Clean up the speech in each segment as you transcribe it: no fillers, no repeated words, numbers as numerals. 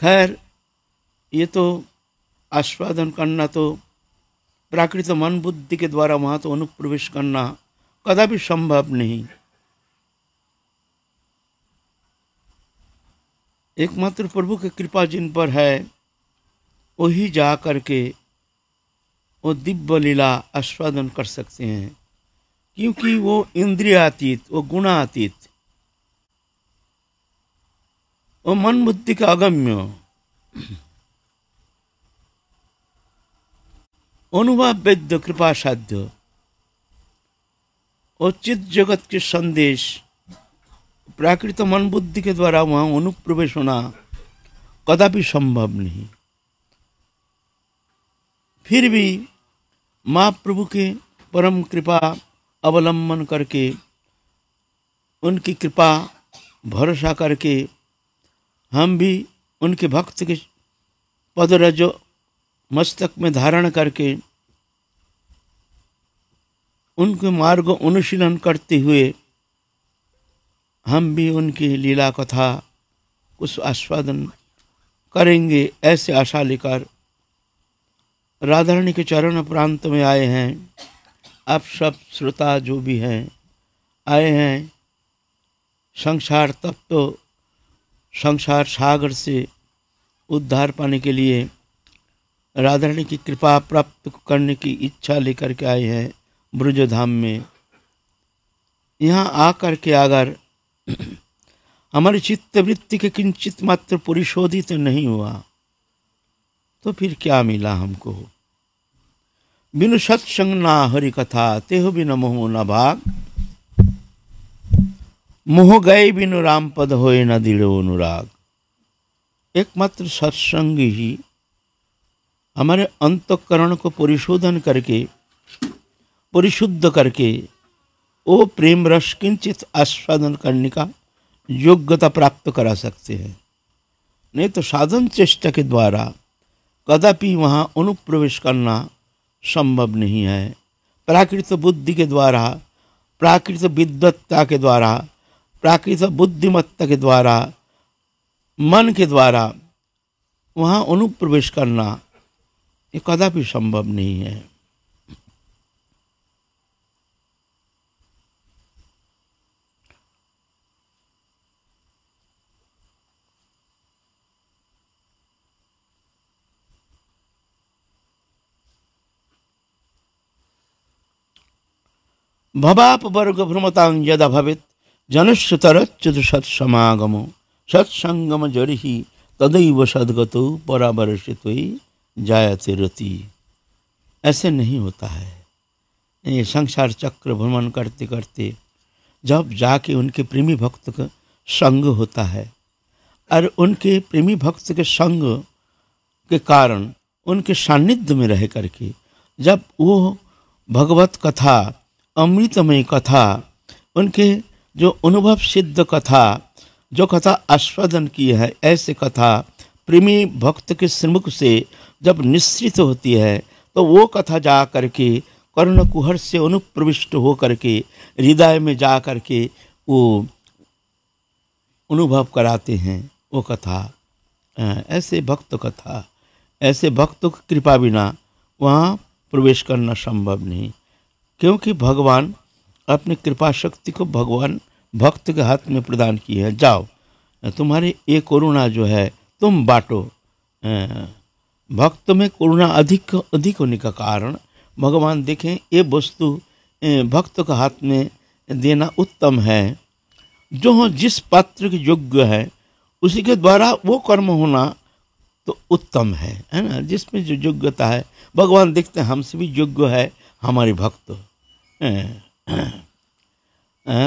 खैर, ये तो आस्वादन करना तो प्राकृत मन बुद्धि के द्वारा वहाँ तो अनुप्रवेश करना कदापि संभव नहीं। एकमात्र प्रभु की कृपा जिन पर है वही जा करके वो दिव्य लीला आस्वादन कर सकते हैं, क्योंकि वो इंद्रियातीत, वो गुणातीत, वो मन बुद्धि का अगम्य, अनुभव वेद्य, कृपा साध्य, और चित जगत के संदेश प्राकृत मन बुद्धि के द्वारा वहाँ अनुप्रवेश होना कदापि संभव नहीं। फिर भी महाप्रभु के परम कृपा अवलंबन करके, उनकी कृपा भरोसा करके हम भी उनके भक्त के पदरज मस्तक में धारण करके उनके मार्ग अनुशीलन करते हुए हम भी उनकी लीला कथा कुछ आस्वादन करेंगे, ऐसे आशा लेकर राधारानी के चरण प्रांत में आए हैं। आप सब श्रोता जो भी हैं आए हैं संसार तप्त संसार सागर से उद्धार पाने के लिए, राधारानी की कृपा प्राप्त करने की इच्छा लेकर के आए हैं ब्रजधाम में। यहाँ आकर के अगर हमारी चित्तवृत्ति के किंचित मात्र परिशोधित नहीं हुआ तो फिर क्या मिला हमको। बिनु सत्संग ना हरि कथा, तेहो बिनु मोह न भाग, मोह गए बिनु राम पद होए न दृढ़ अनुराग। एकमात्र सत्संग ही हमारे अंतःकरण को परिशोधन करके, परिशुद्ध करके वो प्रेम रस किंचित आस्वादन करने का योग्यता प्राप्त करा सकते हैं। नहीं तो साधन चेष्टा के द्वारा कदापि वहाँ अनुप्रवेश करना संभव नहीं है। प्राकृत बुद्धि के द्वारा, प्राकृत विद्वत्ता के द्वारा, प्राकृत बुद्धिमत्ता के द्वारा, मन के द्वारा वहाँ अनुप्रवेश करना ये कदापि संभव नहीं है। भवाप वर्ग भ्रमतां यदा भवेत् जनस्य तरच्युत सत्समागमो सत्संगम जड़ि तदैव सद्गतो परामर्शित्वयि जायते रति। ऐसे नहीं होता है। ये संसार चक्र भ्रमण करते करते जब जाके उनके प्रेमी भक्त का संग होता है और उनके प्रेमी भक्त के संग के कारण उनके सानिध्य में रह करके जब वो भगवत कथा, अमृतमय कथा, उनके जो अनुभव सिद्ध कथा, जो कथा आस्वादन की है, ऐसे कथा प्रेमी भक्त के श्रीमुख से जब निश्चित होती है तो वो कथा जा करके कर्ण कुहर से अनुप्रविष्ट हो करके हृदय में जा करके वो अनुभव कराते हैं वो कथा। ऐसे भक्त कथा, ऐसे भक्तों की कृपा बिना वहाँ प्रवेश करना संभव नहीं, क्योंकि भगवान अपनी कृपा शक्ति को भगवान भक्त के हाथ में प्रदान की है। जाओ तुम्हारी ये करुणा जो है तुम बांटो। भक्त में करुणा अधिक होने का कारण भगवान देखें ये वस्तु भक्त के हाथ में देना उत्तम है। जो जिस पात्र के योग्य है उसी के द्वारा वो कर्म होना तो उत्तम है ना। जिसमें जो योग्यता है भगवान देखते हैं हमसे भी योग्य है हमारे भक्त।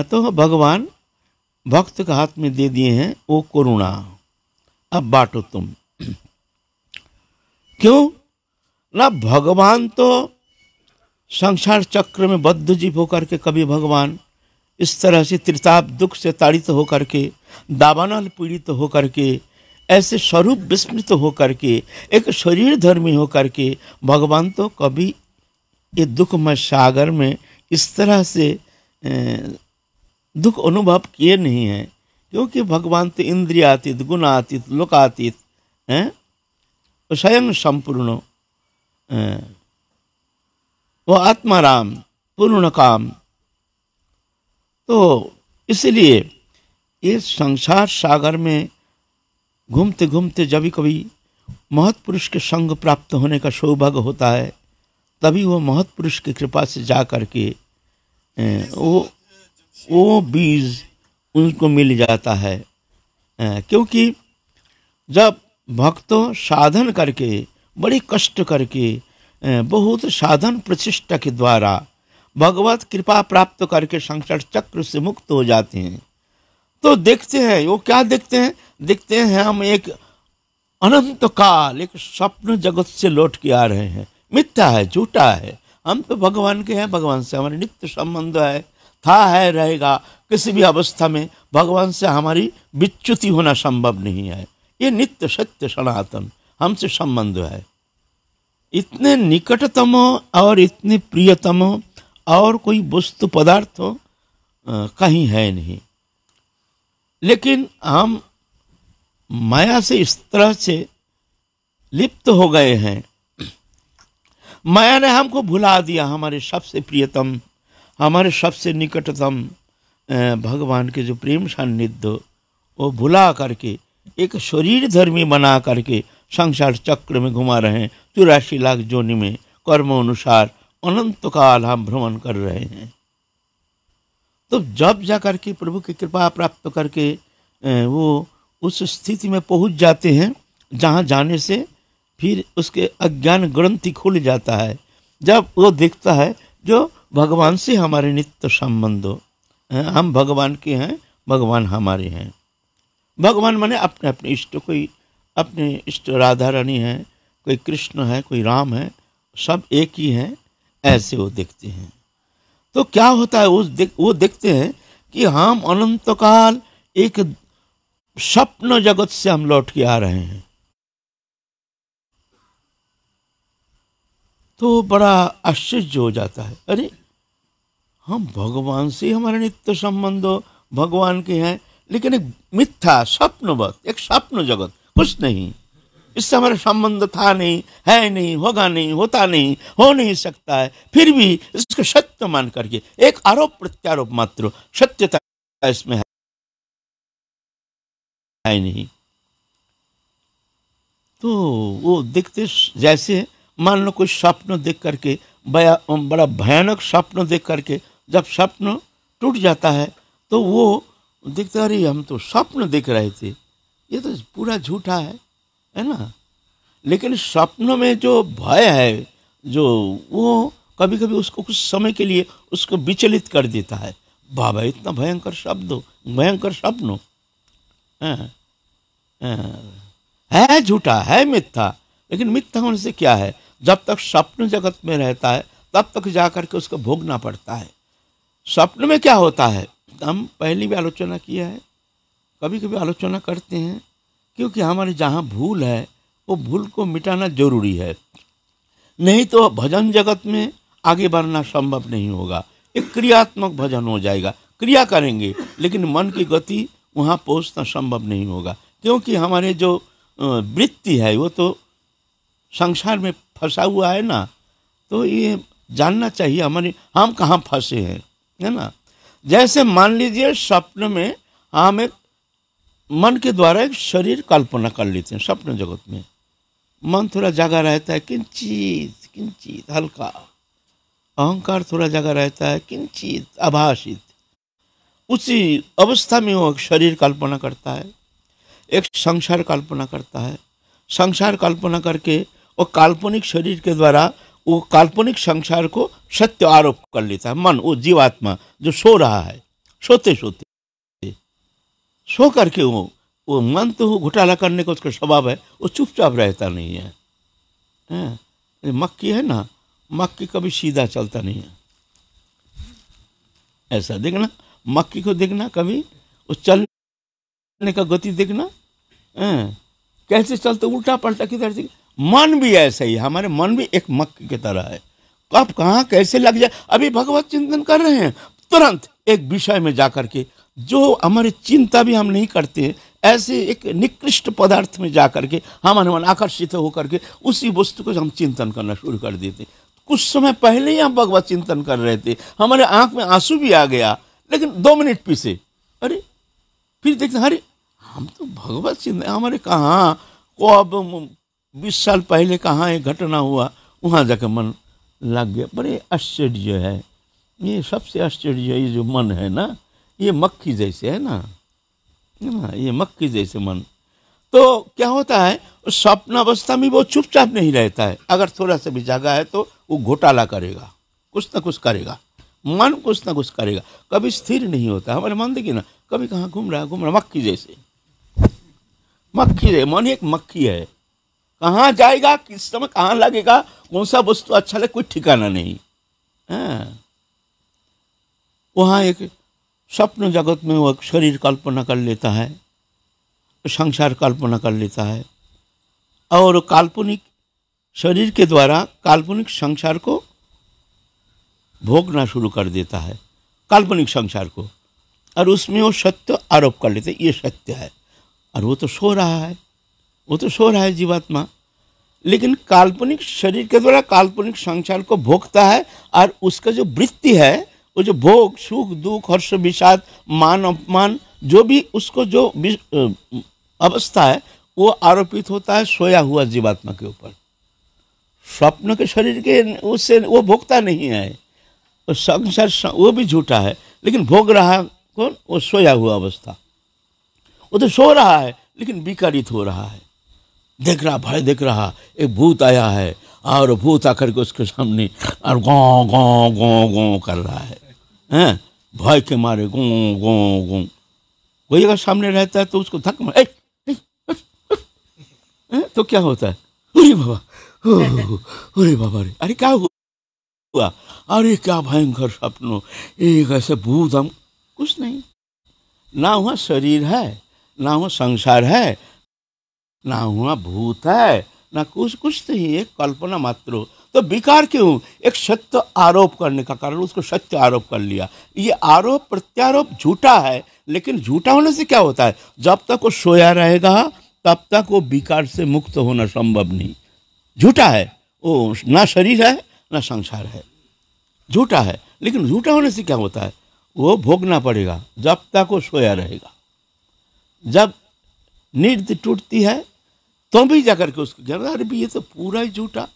तो भगवान भक्त के हाथ में दे दिए हैं वो करुणा, अब बांटो तुम। क्यों ना, भगवान तो संसार चक्र में बद्ध जीव होकर के कभी भगवान इस तरह से त्रिताप दुख से ताड़ित होकर के, दावानल पीड़ित होकर के, ऐसे स्वरूप विस्मृत होकर के, एक शरीर धर्मी होकर के भगवान तो कभी ये दुखमय सागर में इस तरह से दुख अनुभव किए नहीं हैं। क्योंकि भगवान तो इंद्रियातीत, गुणातीत, लोकातीत हैं, वो स्वयं संपूर्ण, वो आत्माराम पूर्ण काम। तो इसलिए ये संसार सागर में घूमते घूमते जब कभी महत्पुरुष के संग प्राप्त होने का सौभाग्य होता है, तभी वो महत्पुरुष की कृपा से जा करके वो बीज उनको मिल जाता है। क्योंकि जब भक्तों साधन करके, बड़ी कष्ट करके, बहुत साधन प्रचेष्टा के द्वारा भगवत कृपा प्राप्त करके संसार चक्र से मुक्त हो जाते हैं, तो देखते हैं वो क्या देखते हैं, देखते हैं हम एक अनंत काल एक स्वप्न जगत से लौट के आ रहे हैं। मिथ्या है, झूठा है, हम तो भगवान के हैं, भगवान से हमारे नित्य संबंध है, था है, रहेगा। किसी भी अवस्था में भगवान से हमारी विच्युति होना संभव नहीं है। ये नित्य सत्य सनातन हमसे संबंध है। इतने निकटतम और इतने प्रियतम और कोई वस्तु पदार्थ कहीं है नहीं। लेकिन हम माया से इस तरह से लिप्त हो गए हैं, माया ने हमको भुला दिया हमारे सबसे प्रियतम, हमारे सबसे निकटतम भगवान के जो प्रेम सान्निध्य, वो भुला करके एक शरीर धर्मी बना करके संसार चक्र में घुमा रहे हैं। 84 लाख जोनि में कर्म अनुसार अनंत काल हम भ्रमण कर रहे हैं। तो जब जा करके प्रभु की कृपा प्राप्त करके वो उस स्थिति में पहुंच जाते हैं जहाँ जाने से फिर उसके अज्ञान ग्रंथि खुल जाता है। जब वो देखता है जो भगवान से हमारे नित्य संबंध हो, हम भगवान के हैं, भगवान हमारे हैं। भगवान माने अपने अपने इष्ट, कोई अपने इष्ट राधा रानी है, कोई कृष्ण है, कोई राम है, सब एक ही हैं, ऐसे वो देखते हैं। तो क्या होता है, वो देखते हैं कि हम अनंत काल एक स्वप्न जगत से हम लौट के आ रहे हैं। तो बड़ा आश्चर्य हो जाता है, अरे हम भगवान से हमारा नित्य संबंध हो, भगवान के हैं, लेकिन एक मिथ्या स्वप्नवत, एक स्वप्न जगत, कुछ नहीं, इससे हमारा संबंध था नहीं, है नहीं, होगा नहीं, होता नहीं, हो नहीं सकता है। फिर भी इसको सत्य मान करके एक आरोप प्रत्यारोप मात्र, सत्यता इसमें है नहीं। तो वो देखते, जैसे मान लो कोई स्वप्न देख करके, बड़ा भयानक स्वप्न देख करके जब स्वप्न टूट जाता है तो वो देखते, अरे हम तो स्वप्न देख रहे थे, ये तो पूरा झूठा है ना। लेकिन स्वप्न में जो भय है, जो वो कभी कभी उसको कुछ समय के लिए उसको विचलित कर देता है। बाबा इतना भयंकर शब्द, भयंकर स्वप्न है, झूठा है, मिथ्या। लेकिन मिथ्या होने से क्या है, जब तक स्वप्न जगत में रहता है तब तक जाकर के उसको भोगना पड़ता है। स्वप्न में क्या होता है, हम पहले भी आलोचना किया है, कभी कभी आलोचना करते हैं, क्योंकि हमारे जहाँ भूल है वो भूल को मिटाना जरूरी है, नहीं तो भजन जगत में आगे बढ़ना संभव नहीं होगा। एक क्रियात्मक भजन हो जाएगा, क्रिया करेंगे, लेकिन मन की गति वहाँ पहुँचना संभव नहीं होगा, क्योंकि हमारे जो वृत्ति है वो तो संसार में फंसा हुआ है ना। तो ये जानना चाहिए हमारे, हम कहाँ फंसे हैं, है ना। जैसे मान लीजिए स्वप्न में हम एक मन के द्वारा एक शरीर कल्पना कर लेते हैं। स्वप्न जगत में मन थोड़ा जगा रहता है, किंचित किंचित हल्का, अहंकार थोड़ा जगा रहता है, किंचित आभासित। उसी अवस्था में वो एक शरीर कल्पना करता है, एक संसार कल्पना करता है। संसार कल्पना करके वो काल्पनिक शरीर के द्वारा वो काल्पनिक संसार को सत्य आरोप कर लेता है। मन, वो जीवात्मा जो सो रहा है, सोते सोते सो करके वो मन तो घोटाला करने का उसका स्वभाव है, वो चुपचाप रहता नहीं है। मक्खी है ना, मक्खी कभी सीधा चलता नहीं है। ऐसा देखना, मक्खी को देखना, कभी वो चलने का गति देखना, कैसे चलते, उल्टा पलटा किधर से। मन भी ऐसा ही, हमारे मन भी एक मक्खी की तरह है, कब कहाँ कैसे लग जाए। अभी भगवत चिंतन कर रहे हैं, तुरंत एक विषय में जाकर के, जो हमारी चिंता भी हम नहीं करते, ऐसे एक निकृष्ट पदार्थ में जा करके हमारे मन आकर्षित होकर के उसी वस्तु को हम चिंतन करना शुरू कर देते। कुछ समय पहले ही हम भगवत चिंतन कर रहे थे, हमारे आंख में आंसू भी आ गया, लेकिन 2 मिनट पीछे अरे फिर देखते अरे हम तो भगवत चिंतन, हमारे कहाँ को अब 20 साल पहले कहाँ एक घटना हुआ, वहाँ जाकर मन लग गया। बड़े आश्चर्य है ये, सबसे आश्चर्य ये जो मन है ना, ये मक्खी जैसे है ना, ये मक्खी जैसे मन। तो क्या होता है, स्वप्न अवस्था में वो चुपचाप नहीं रहता है, अगर थोड़ा सा भी जगह है तो वो घोटाला करेगा, कुछ ना कुछ करेगा, मन कुछ ना कुछ करेगा, कभी स्थिर नहीं होता। हमारे मन देखिए ना, कभी कहाँ घूम रहा, मक्खी जैसे, मक्खी जैसे मन एक मक्खी है, कहाँ जाएगा, किस समय कहाँ लगेगा, कौन सा वस्तु अच्छा लगे, कोई ठिकाना नहीं। वहाँ एक स्वप्न जगत में वो शरीर कल्पना कर लेता है, संसार कल्पना कर लेता है, और काल्पनिक शरीर के द्वारा काल्पनिक संसार को भोगना शुरू कर देता है, काल्पनिक संसार को, और उसमें वो सत्य आरोप कर लेते, ये सत्य है, और वो तो सो रहा है, वो तो सो रहा है जीवात्मा, लेकिन काल्पनिक शरीर के द्वारा काल्पनिक संसार को भोगता है, और उसका जो वृत्ति है, वो जो भोग, सुख, दुख, हर्ष, विषाद, मान, अपमान, जो भी उसको जो अवस्था है, वो आरोपित होता है सोया हुआ जीवात्मा के ऊपर। स्वप्न के शरीर के उससे वो भोगता नहीं है, वो संसार वो भी झूठा है, लेकिन भोग रहा कौन, वो सोया हुआ अवस्था। वो तो सो रहा है लेकिन विकारित हो रहा है, देख रहा, भय देख रहा, एक भूत आया है और भूत आकर के उसके सामने और गौ गौ गौ गौ कर रहा है, हैं, भय के मारे गौ गौ गौ। कोई अगर सामने रहता है तो उसको धक्का मार, तो क्या होता है, अरे बाबा, अरे बाबा रे, अरे क्या हुआ, अरे क्या भयंकर सपनों, एक ऐसे भूत, हम कुछ नहीं, ना हुआ शरीर है, ना हुआ संसार है, ना हुआ भूत है, ना कुछ नहीं, एक कल्पना मात्र हो। तो विकार क्यों, एक सत्य आरोप करने का कारण उसको सत्य आरोप कर लिया। ये आरोप प्रत्यारोप झूठा है, लेकिन झूठा होने से क्या होता है, जब तक वो सोया रहेगा तब तक वो विकार से मुक्त होना संभव नहीं। झूठा है वो, ना शरीर है ना संसार है, झूठा है, लेकिन झूठा होने से क्या होता है, वो भोगना पड़ेगा जब तक वो सोया रहेगा। जब नींद टूटती है तो भी जाकर के उसको कहना, अरे भी ये तो पूरा ही झूठा।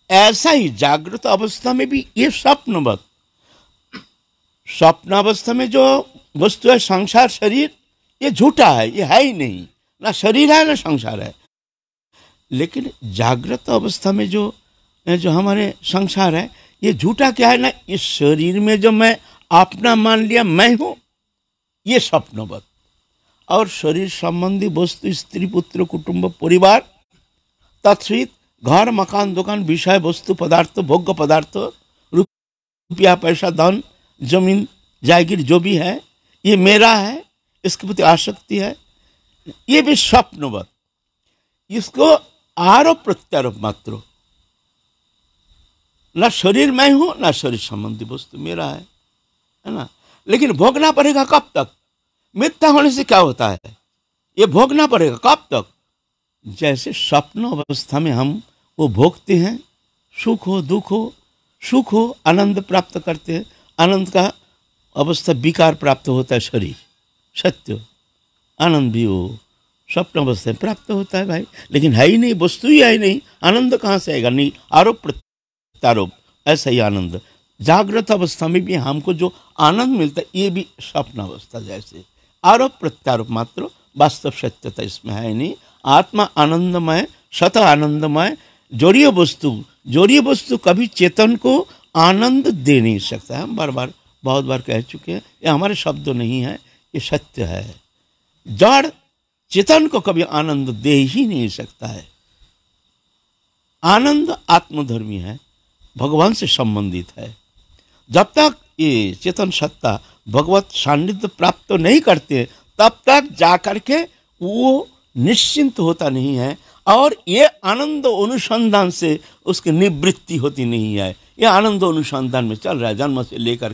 ऐसा ही जागृत अवस्था में भी ये स्वप्नवत, स्वप्नावस्था में जो वस्तु है संसार शरीर, ये झूठा है, ये है ही नहीं, ना शरीर है ना संसार है। लेकिन जागृत अवस्था में जो हमारे संसार है, ये झूठा क्या है ना, इस शरीर में जो मैं अपना मान लिया मैं हूं, ये स्वप्नवत। और शरीर संबंधी वस्तु, स्त्री, पुत्र, कुटुंब, परिवार, तत्सहित घर, मकान, दुकान, विषय वस्तु, पदार्थ, भोग्य पदार्थ, रुपया, पैसा, धन, जमीन, जागीर, जो भी है, ये मेरा है, इसके प्रति आसक्ति है, ये भी स्वप्नवत। इसको आरोप प्रत्यारोप मात्र, ना शरीर मैं हूं ना शरीर संबंधी वस्तु मेरा है ना। लेकिन भोगना पड़ेगा कब तक, मिथ्या होने से क्या होता है, ये भोगना पड़ेगा कब तक, जैसे स्वप्न अवस्था में हम वो भोगते हैं, सुख हो दुख हो, सुख हो आनंद प्राप्त करते हैं, आनंद का अवस्था विकार प्राप्त होता है, शरीर सत्य आनंद भी हो स्वप्न अवस्था में प्राप्त होता है भाई, लेकिन है ही नहीं, वस्तु ही है ही नहीं, आनंद कहाँ से आएगा, नहीं, आरोप प्रत्यारोप। ऐसा ही आनंद जागृत अवस्था में भी हमको जो आनंद मिलता है, ये भी स्वप्न अवस्था जैसे आरोप प्रत्यारोप मात्र, वास्तव सत्यता इसमें है नहीं। आत्मा आनंदमय, सत आनंदमय, जोड़ीय वस्तु कभी चेतन को आनंद दे नहीं सकता है। हम बार बार बहुत बार कह चुके हैं, ये हमारे शब्द नहीं है, ये सत्य है। जड़ चेतन को कभी आनंद दे ही नहीं सकता है। आनंद आत्मधर्मी है, भगवान से संबंधित है। जब तक ये चेतन सत्ता भगवत सान्निध्य प्राप्त नहीं करते, तब तक जाकर के वो निश्चिंत होता नहीं है, और ये आनंद अनुसंधान से उसकी निवृत्ति होती नहीं है। ये आनंद अनुसंधान में चल रहा है, जन्म से लेकर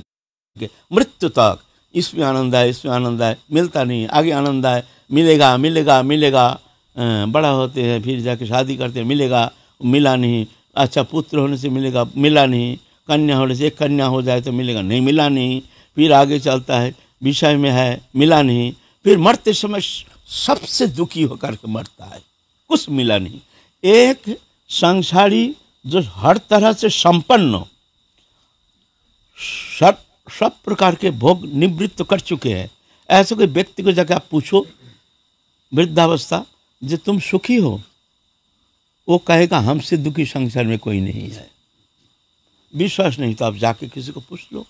के मृत्यु तक इसमें आनंद है, इसमें आनंद है, मिलता नहीं, आगे आनंद है, मिलेगा मिलेगा मिलेगा, बड़ा होते हैं फिर जाके शादी करते हैं, मिलेगा, मिला नहीं, अच्छा पुत्र होने से मिलेगा, मिला नहीं, कन्या होने से, एक कन्या हो जाए तो मिलेगा, नहीं मिला नहीं, फिर आगे चलता है, विषय में है, मिला नहीं, फिर मरते समय सबसे दुखी होकर के मरता है, कुछ मिला नहीं। एक संसारी जो हर तरह से संपन्न, सब प्रकार के भोग निवृत्त कर चुके हैं, ऐसे कोई व्यक्ति को जाकर आप पूछो वृद्धावस्था जो तुम सुखी हो, वो कहेगा हमसे दुखी संसार में कोई नहीं है। विश्वास नहीं तो आप जाके किसी को पूछ लो,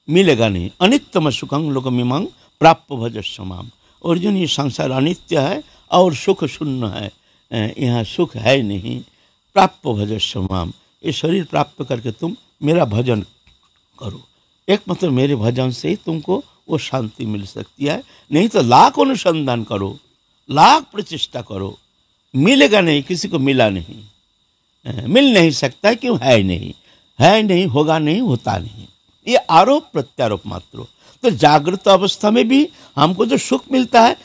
मिलेगा नहीं। अनित्यम सुखं लोकमिमं प्राप्य भजस्वमाम। अर्जुन, ये संसार अनित्य है और सुख शून्य है, यहाँ सुख है नहीं। प्राप्य भजस्वमाम, ये शरीर प्राप्त करके तुम मेरा भजन करो, एक मतलब मेरे भजन से ही तुमको वो शांति मिल सकती है, नहीं तो लाख अनुसंधान करो, लाख प्रचेष्टा करो, मिलेगा नहीं, किसी को मिला नहीं, मिल नहीं सकता, क्यों है नहीं, है नहीं, होगा नहीं, होता नहीं, ये आरोप प्रत्यारोप मात्र। तो जागृत अवस्था में भी हमको जो सुख मिलता है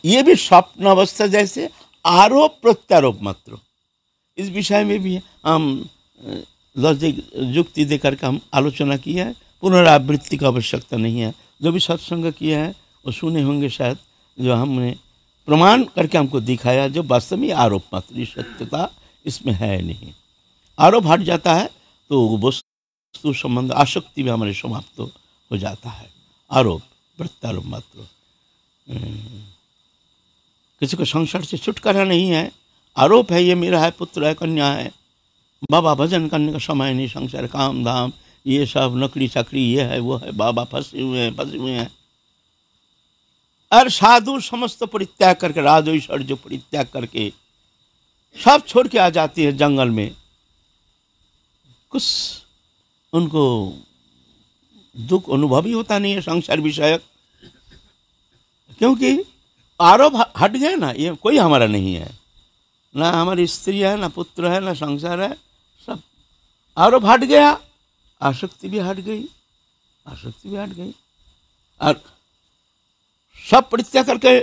ये भी स्वप्न अवस्था जैसे आरोप प्रत्यारोप मात्र। इस विषय में भी हम लॉजिक युक्ति देकर के हम आलोचना की है, पुनरावृत्ति की आवश्यकता नहीं है। जो भी सत्संग किया है वो सुने होंगे शायद, जो हमने प्रमाण करके हमको दिखाया, जो वास्तव में आरोप मात्र, सत्यता इसमें है नहीं। आरोप हट जाता है तो वस्तु संबंध आसक्ति भी हमारे समाप्त हो जाता है। आरोप प्रत्यारोप मात्र, किसी को संसार से छुटकारा नहीं है, आरोप है, ये मेरा है, पुत्र है, कन्या है, बाबा भजन करने का समय नहीं, संसार काम धाम ये सब नकली चाकरी ये है वो है, बाबा फंसे हुए हैं। और साधु समस्त परित्याग करके, राज ऐश्वर्य परित्याग करके सब छोड़ के आ जाती है जंगल में, कुछ उनको दुख अनुभव ही होता नहीं है संसार विषयक, क्योंकि आरोप हट गया ना, ये कोई हमारा नहीं है, ना हमारी स्त्री है, ना पुत्र है, ना संसार है, सब आरोप हट गया, आसक्ति भी हट गई, आसक्ति भी हट गई। और सब परित्याग करके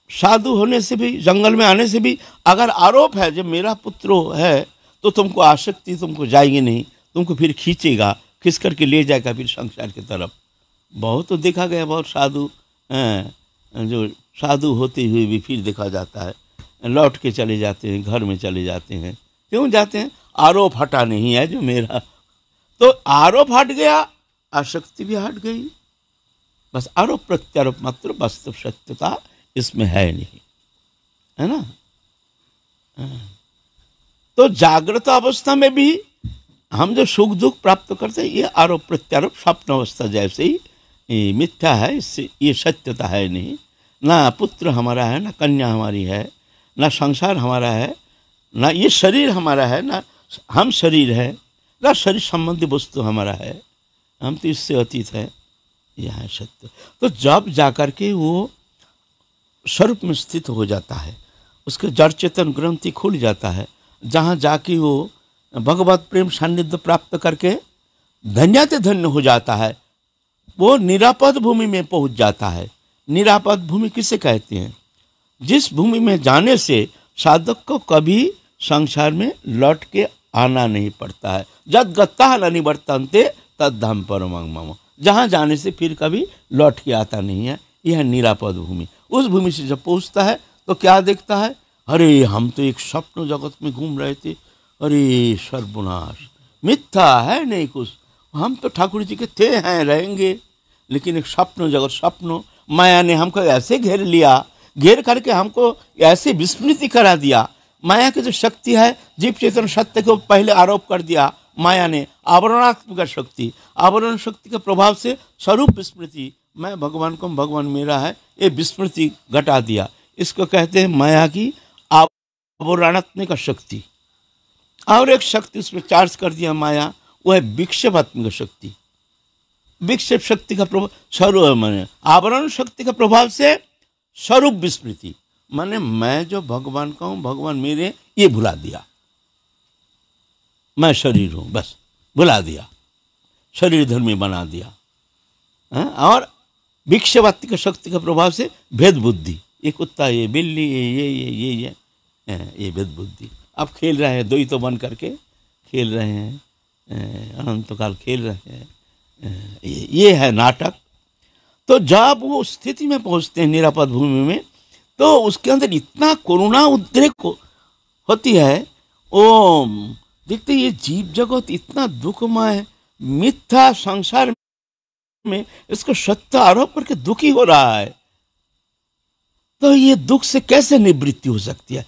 साधु होने से भी, जंगल में आने से भी अगर आरोप है जो मेरा पुत्र है, तो तुमको आसक्ति तुमको जाएगी नहीं, तुमको फिर खींचेगा, खींच करके ले जाएगा फिर संसार की तरफ। बहुत तो देखा गया, बहुत साधु जो साधु होते हुए भी फिर देखा जाता है लौट के चले जाते हैं, घर में चले जाते हैं। क्यों जाते हैं? आरोप हटा नहीं है जो मेरा, तो आरोप हट गया, आसक्ति भी हट गई, बस आरोप प्रत्यारोप मात्र, वास्तव सत्यता इसमें है नहीं, है ना। तो जागृत अवस्था में भी हम जो सुख दुख प्राप्त करते हैं, ये आरोप प्रत्यारोप स्वप्न अवस्था जैसे ही मिथ्या है, इससे ये सत्यता है नहीं। ना पुत्र हमारा है, ना कन्या हमारी है, ना संसार हमारा है, ना ये शरीर हमारा है, ना हम शरीर है, ना शरीर संबंधी वस्तु हमारा है, हम तो इससे अतीत है, यह है सत्य। तो जब जाकर के वो स्वरूप में स्थित हो जाता है, उसके जड़ चेतन ग्रंथि खुल जाता है, जहाँ जाके वो भगवत प्रेम सान्निध्य प्राप्त करके धन्याते धन्य हो जाता है, वो निरापद भूमि में पहुंच जाता है। निरापद भूमि किसे कहते हैं? जिस भूमि में जाने से साधक को कभी संसार में लौट के आना नहीं पड़ता है। जद गत्ता न निवर्तन्ते तद धाम परमं मम, जहाँ जाने से फिर कभी लौट के आता नहीं है, यह निरापद भूमि। उस भूमि से जब पहुँचता है तो क्या देखता है? अरे हम तो एक स्वप्न जगत में घूम रहे थे, अरे सर्वनाश, मिथ्या है नहीं कुछ, हम तो ठाकुर जी के थे, हैं, रहेंगे, लेकिन एक स्वप्न जगत, स्वप्न माया ने हमको ऐसे घेर लिया, घेर करके हमको ऐसे विस्मृति करा दिया। माया की जो शक्ति है, जीव चेतन सत्य को पहले आरोप कर दिया माया ने, आवरणात्मक शक्ति, आवरण शक्ति के प्रभाव से स्वरूप विस्मृति, मैं भगवान को, भगवान मेरा है, ये विस्मृति घटा दिया। इसको कहते हैं माया की आवरणात्मक शक्ति। और एक शक्ति उसमें चार्ज कर दिया माया, वो है विक्षेपात्मक शक्ति। विक्षेप शक्ति का प्रभाव, स्वरूप माने आवरण शक्ति का प्रभाव से स्वरूप विस्मृति, माने मैं जो भगवान का हूँ, भगवान मेरे, ये भुला दिया, मैं शरीर हूँ, बस भुला दिया, शरीर धर्मी बना दिया। और भिक्षावात्तिक शक्ति का प्रभाव से भेद बुद्धि, ये कुत्ता, ये बिल्ली, ये भेद बुद्धि। आप खेल रहे हैं, द्वैत बन करके खेल रहे हैं, अनंत काल खेल रहे हैं, ये है नाटक। तो जब वो स्थिति में पहुंचते हैं निरापद भूमि में, तो उसके अंदर इतना करुणा उद्रेक होती है। वो देखते ये जीव जगत इतना दुखमय मिथ्या संसार में इसको सत्य आरोप करके दुखी हो रहा है, तो ये दुख से कैसे निवृत्ति हो सकती है?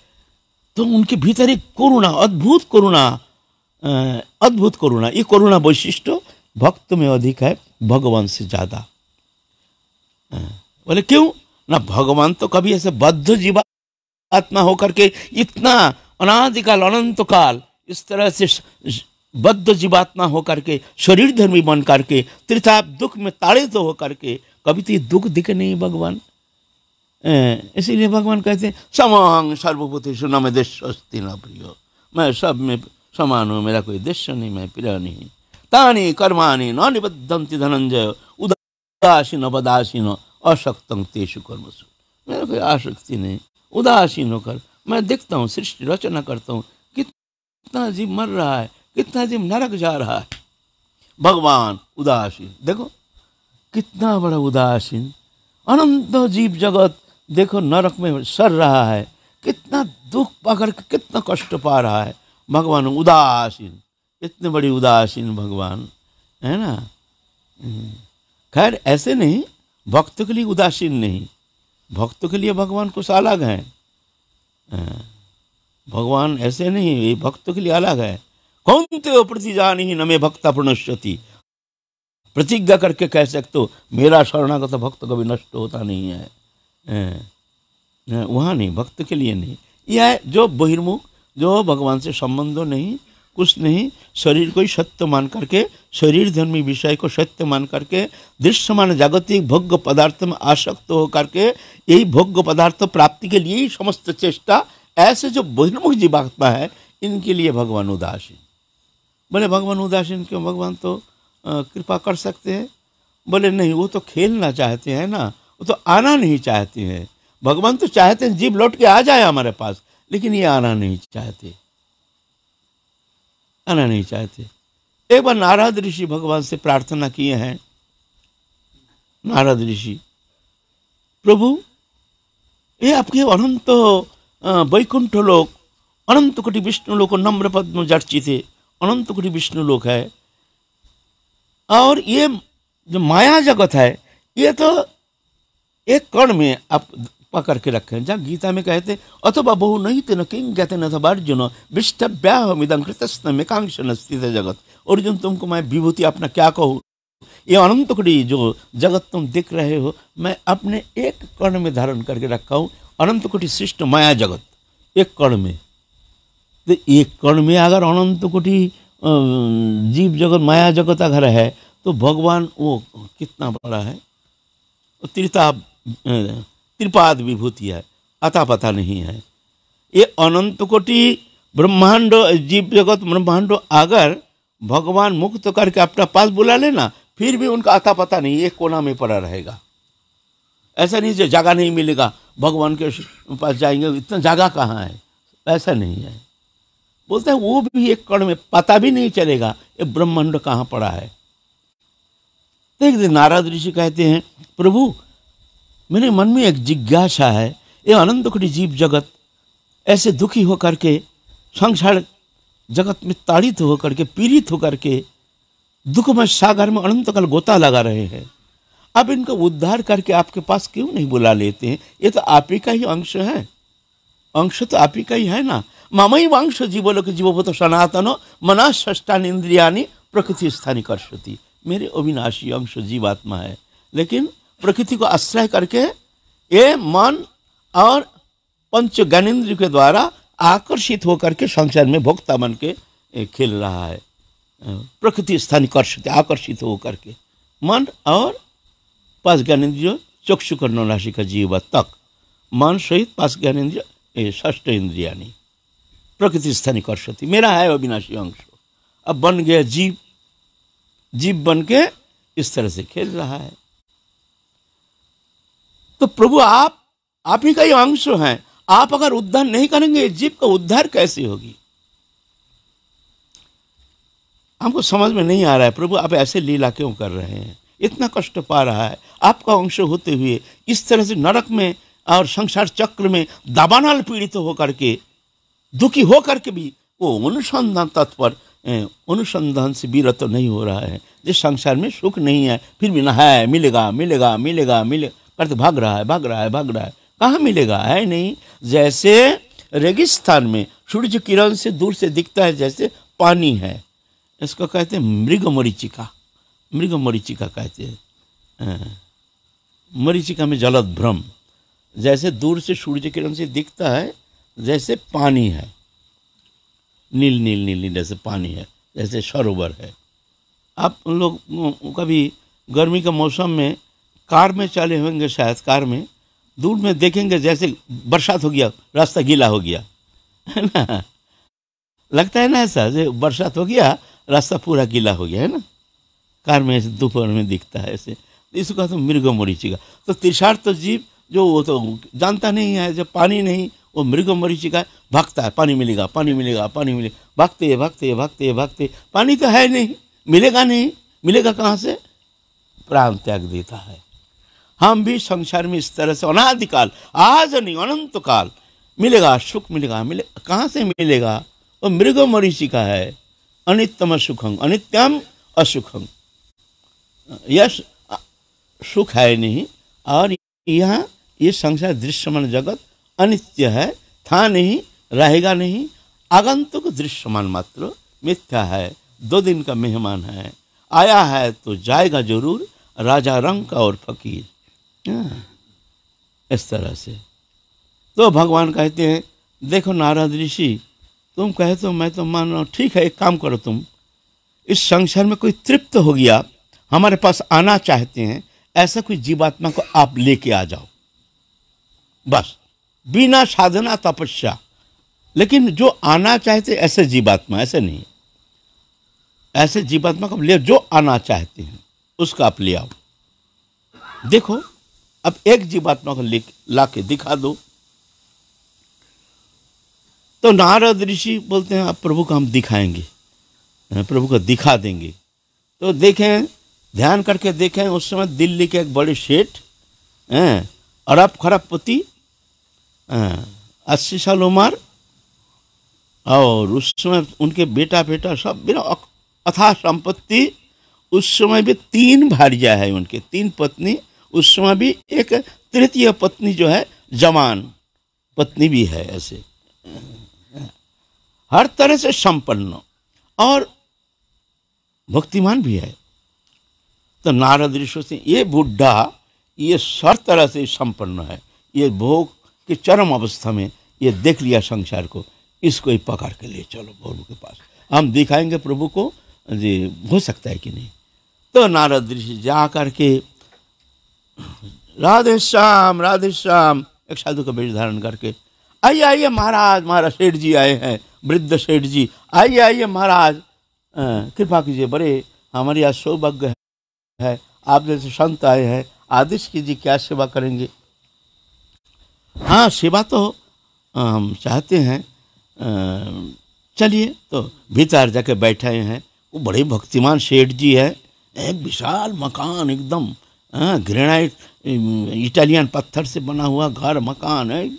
तो उनके भीतर एक करुणा, अद्भुत करुणा, अद्भुत करुणा, ये करुणा वैशिष्ट भक्त में अधिक है भगवान से ज्यादा। बोले क्यों ना? भगवान तो कभी ऐसे बद्ध जीवात्मा होकर के इतना अनादिकाल अनंत काल इस तरह से बद्ध जीवात्मा होकर के शरीर धर्मी बन करके त्रिताप दुख में ताड़ित तो होकर के कभी तो ये दुख दिखे नहीं भगवान। इसीलिए भगवान कहते हैं समांग सर्वभूतेषु न मे देशस्ति न प्रियो, मैं सब में समान हूँ, मेरा कोई देश नहीं, मैं प्रिय नहीं। तानि कर्माणि न निबद्धन्ति धनंजय उदासीन वदासीन अशक्तं तेषु कर्मसु, मेरा कोई आसक्ति नहीं, उदासीन होकर मैं देखता हूँ, सृष्टि रचना करता हूँ, कितना जीव मर रहा है, कितना जीव नरक जा रहा है। भगवान उदासीन, देखो कितना बड़ा उदासीन, अनंत जीव जगत देखो नरक में सर रहा है, कितना दुख पाकर के कितना कष्ट पा रहा है। भगवान उदासीन, इतने बड़ी उदासीन भगवान है ना। खैर ऐसे नहीं, भक्त के लिए उदासीन नहीं, भक्त के लिए भगवान कुछ अलग है। भगवान ऐसे नहीं, ये भक्त के लिए अलग है। कौनते प्रतिजानी न मे भक्ता प्रणश्यति, प्रतिज्ञा करके कह सकते हो मेरा शरणागत भक्त कभी नष्ट होता नहीं है। वहाँ नहीं, भक्त के लिए नहीं। यह जो बहिर्मुख, जो भगवान से संबंध नहीं, कुछ नहीं, शरीर को ही सत्य मान करके, शरीर धर्मी विषय को सत्य मान करके, दृश्यमान जागतिक भोग्य पदार्थ में आसक्त हो करके यही भोग्य पदार्थ प्राप्ति के लिए ही समस्त चेष्टा, ऐसे जो बहिर्मुख जीवात्मा है इनके लिए भगवान उदासीन। बोले भगवान उदासीन क्यों? भगवान तो कृपा कर सकते हैं। बोले नहीं, वो तो खेलना चाहते हैं ना, वो तो आना नहीं चाहते हैं। भगवान तो चाहते हैं जीव लौट के आ जाए हमारे पास, लेकिन ये आना नहीं चाहते, आना नहीं चाहते। एक बार नारद ऋषि भगवान से प्रार्थना किए हैं। नारद ऋषि, प्रभु ये आपके अनंत वैकुंठ लोक, अनंत कोटि विष्णु लोक, नम्र पद्म जर्चिते अनंत कोटि विष्णु लोक है, और ये जो माया जगत है ये तो एक कण में आप पकड़ के रखे हैं। जहाँ गीता में कहते अथवा बहु नहीं तेन किंग कहते न था अर्जुन विष्टव्याहमिदं कृतस्न में कांक्षन स्थित जगत। अर्जुन तुमको मैं विभूति अपना क्या कहूँ, ये अनंत कोटि जो जगत तुम दिख रहे हो मैं अपने एक कण में धारण करके रखा हूँ। अनंत कोटि सृष्ट माया जगत एक कण में, तो एक कण में अगर अनंत कोटि जीव जगत माया जगत अगर है तो भगवान वो कितना बड़ा है, त्रिपाद विभूति है, अता पता नहीं है। ये अनंत कोटि ब्रह्मांड जीव जगत ब्रह्मांड अगर भगवान मुक्त करके अपना पास बुला लेना, फिर भी उनका अता पता नहीं, एक कोना में पड़ा रहेगा। ऐसा नहीं जो जगह नहीं मिलेगा, भगवान के पास जाएंगे इतना जगह कहाँ है, ऐसा नहीं है। बोलते हैं वो भी एक कण में, पता भी नहीं चलेगा ये ब्रह्मांड कहाँ पड़ा है। तो एक दिन नारद ऋषि कहते हैं प्रभु मेरे मन में एक जिज्ञासा है, ये अनंत कोटि जीव जगत ऐसे दुखी होकर के संसार जगत में ताड़ित होकर के पीड़ित होकर के दुखमय सागर में अनंत काल गोता लगा रहे हैं, अब इनको उद्धार करके आपके पास क्यों नहीं बुला लेते हैं? ये तो आप ही का ही अंश है, अंश तो आप ही का ही है ना। ममई वंश जीवलोक जीवभूत सनातन मना षष्ठान इंद्रियानि प्रकृति स्थानी कर्षति, मेरे अविनाशी अंश जीवात्मा है, लेकिन प्रकृति को आश्रय करके ये मन और पंच ज्ञानेन्द्रिय के द्वारा आकर्षित होकर के संसार में भोक्ता बन के खेल रहा है। प्रकृति स्थानी कर्षति, आकर्षित होकर के मन और पांच ज्ञानेन्द्रिय चक्षु कर्ण नासिका जीव तक, मन सहित पांच ज्ञानेन्द्रिय षष्ठ इंद्रियानि प्रकृति स्थानी कर्षति, मेरा है अविनाशी अंश। अब बन गया जीव, जीव बन के इस तरह से खेल रहा है। तो प्रभु आप ही का ही अंश हैं। आप अगर उद्धार नहीं करेंगे, जीव का उद्धार कैसे होगी? हमको समझ में नहीं आ रहा है प्रभु, आप ऐसे लीला क्यों कर रहे हैं? इतना कष्ट पा रहा है आपका अंश होते हुए, इस तरह से नरक में और संसार चक्र में दावानल पीड़ित होकर के, दुखी होकर के भी वो अनुसंधान तत्पर, अनुसंधान से विरत तो नहीं हो रहा है। जिस संसार में सुख नहीं है फिर भी ना है, मिलेगा मिलेगा मिलेगा मिलेगा करते भाग रहा है, भाग रहा है, भाग रहा है। कहाँ मिलेगा? है नहीं। जैसे रेगिस्तान में सूर्य किरण से दूर से दिखता है जैसे पानी है, इसको कहते हैं मृग मरीचिका। मृग मरीचिका कहते हैं। मरीचिका में जलद भ्रम, जैसे दूर से सूर्य किरण से दिखता है जैसे पानी है, नील नील नील नील जैसे पानी है, जैसे सरोवर है। आप उन लोग कभी गर्मी के मौसम में कार में चले होंगे, शायद कार में दूर में देखेंगे जैसे बरसात हो गया, रास्ता गीला हो गया, है ना? लगता है ना ऐसा, जैसे बरसात हो गया रास्ता पूरा गीला हो गया, है ना? कार में ऐसे दोपहर में दिखता है ऐसे। इसको कहते हैं मृग मरीचिका। तो तिरसार्थ जीव जो वो तो जानता नहीं है, जब पानी नहीं, वो मृग मरीचिका भागता है, पानी मिलेगा पानी मिलेगा पानी मिलेगा, भागते भागते भागते भागते, पानी तो है नहीं, मिलेगा नहीं, मिलेगा कहाँ से? प्राण त्याग देता है। हम भी संसार में इस तरह से अनादिकाल, आज नहीं अनंत काल मिलेगा, सुख मिलेगा, कहाँ से मिलेगा? वो मृग मरीचिका है। अनित्यम सुखम अनित्यम असुखम, यह सुख है नहीं। और यहाँ ये संसार दृश्यमान जगत अनित्य है, था नहीं, रहेगा नहीं, आगंतुक दृश्यमान मात्र मिथ्या है, 2 दिन का मेहमान है, आया है तो जाएगा जरूर, राजा रंग का और फकीर। इस तरह से तो भगवान कहते हैं, देखो नारद ऋषि, तुम कहे तो मैं तो मान रहा हूँ, ठीक है, एक काम करो, तुम इस संसार में कोई तृप्त हो गया, हमारे पास आना चाहते हैं, ऐसा कोई जीवात्मा को आप लेके आ जाओ, बस बिना साधना तपस्या। लेकिन जो आना चाहते ऐसे जीवात्मा, ऐसे नहीं, ऐसे जीवात्मा को ले, जो आना चाहते हैं उसका आप ले आओ। देखो अब एक जीवात्मा को ला के दिखा दो। तो नारद ऋषि बोलते हैं, अब प्रभु को हम दिखाएंगे, प्रभु को दिखा देंगे। तो देखें, ध्यान करके देखें, उस समय दिल्ली के एक बड़े सेठ, अरब खरबपति, 80 साल उम्र, और उस समय उनके बेटा बेटा सब बिना अथाह संपत्ति। उस समय भी 3 भार्या है उनके, 3 पत्नी। उस समय भी एक तृतीय पत्नी जो है जवान पत्नी भी है, ऐसे हर तरह से संपन्न और भक्तिमान भी है। तो नारद ऋषि से, ये बुढ़ा ये हर तरह से संपन्न है, ये भोग की चरम अवस्था में ये देख लिया संसार को, इसको ही पकड़ के ले चलो प्रभु के पास, हम दिखाएंगे प्रभु को जी हो सकता है कि नहीं। तो नारद ऋषि जा करके राधे श्याम एक साधु का वेश धारण करके, आइए आइए महाराज, महाराज सेठ जी आए हैं, वृद्ध सेठ जी, आइए आइए महाराज, कृपा कीजिए, बड़े हमारे यहाँ सौभाग्य है, आप जैसे संत आए हैं, आदेश कीजिए क्या सेवा करेंगे। हाँ, सेवा तो हम चाहते हैं, चलिए। तो भीतर जाके बैठे हैं, वो बड़े भक्तिमान सेठ जी है, एक विशाल मकान एकदम ग्रेनाइट इटालियन पत्थर से बना हुआ घर मकान है,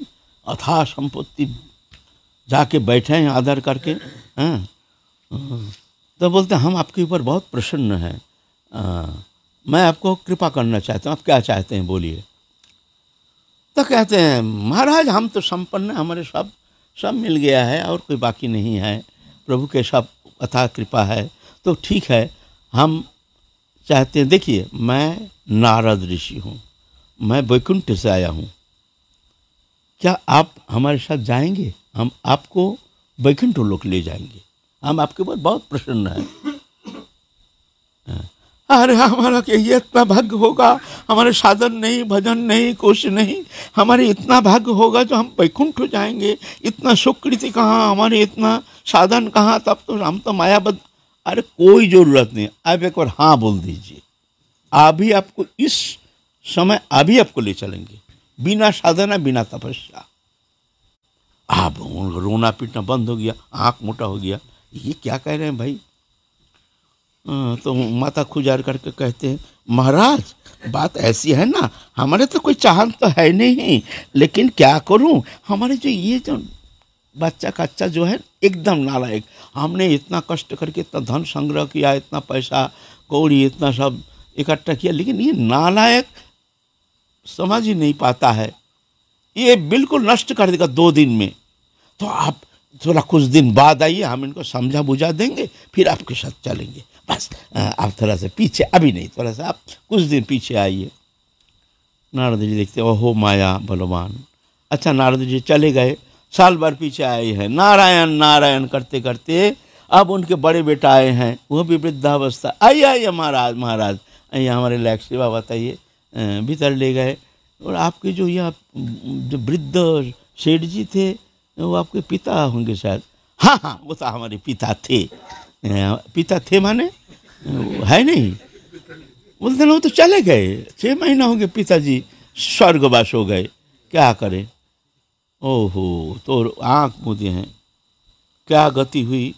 अथाह संपत्ति। जाके बैठे हैं आदर करके। तो बोलते हैं, हम आपके ऊपर बहुत प्रसन्न हैं, मैं आपको कृपा करना चाहता हूँ, आप क्या चाहते हैं बोलिए। तो कहते हैं, महाराज हम तो संपन्न हैं, हमारे सब मिल गया है और कोई बाकी नहीं है, प्रभु के सब अथाह कृपा है। तो ठीक है, हम चाहते हैं, देखिए मैं नारद ऋषि हूँ, मैं वैकुंठ से आया हूँ, क्या आप हमारे साथ जाएंगे? हम आपको वैकुंठ लोक ले जाएंगे, हम आपके ऊपर बहुत प्रसन्न हैं। अरे हमारा क्या ये इतना भाग्य होगा, हमारे साधन नहीं, भजन नहीं, कुछ नहीं, हमारे इतना भाग्य होगा जो हम वैकुंठ हो जाएंगे, इतना सुकृति कहाँ, हमारे इतना साधन कहाँ, तब तो हम तो मायाबद्ध। अरे कोई ज़रूरत नहीं, आप एक बार हाँ बोल दीजिए, अभी आपको इस समय अभी आपको ले चलेंगे, बिना साधना बिना तपस्या। आप रोना पीटना बंद हो गया, आँख मोटा हो गया, ये क्या कह रहे हैं भाई। तो माता खुजार करके कहते हैं, महाराज बात ऐसी है ना, हमारे तो कोई चाहत तो है नहीं, लेकिन क्या करूं, हमारे जो बच्चा कच्चा जो है एकदम नालायक। हमने इतना कष्ट करके इतना धन संग्रह किया, इतना पैसा कौड़ी इतना सब इकट्ठा किया, लेकिन ये नालायक समझ ही नहीं पाता है, ये बिल्कुल नष्ट कर देगा 2 दिन में। तो आप थोड़ा कुछ दिन बाद आइए, हम इनको समझा बुझा देंगे, फिर आपके साथ चलेंगे। बस आप थोड़ा सा पीछे, अभी नहीं, थोड़ा सा आप कुछ दिन पीछे आइए। नारद जी देखते, ओहो माया बलवान। अच्छा, नारद जी चले गए, साल भर पीछे आए हैं, नारायण नारायण करते करते अब उनके बड़े बेटा आए हैं, वो भी वृद्धावस्था। आइए आइए महाराज महाराज, आइए हमारे लायक सेवा बताइए। भीतर ले गए, और आपके जो यह जो वृद्ध सेठ जी थे, वो आपके पिता होंगे शायद। हाँ हाँ, वो तो हमारे पिता थे। पिता थे माने है नहीं, बोलते ना वो तो चले गए, 6 महीना हो गए पिताजी स्वर्गवास हो गए, क्या करें। ओहो, तो आँख मूंदे हैं, क्या गति हुई।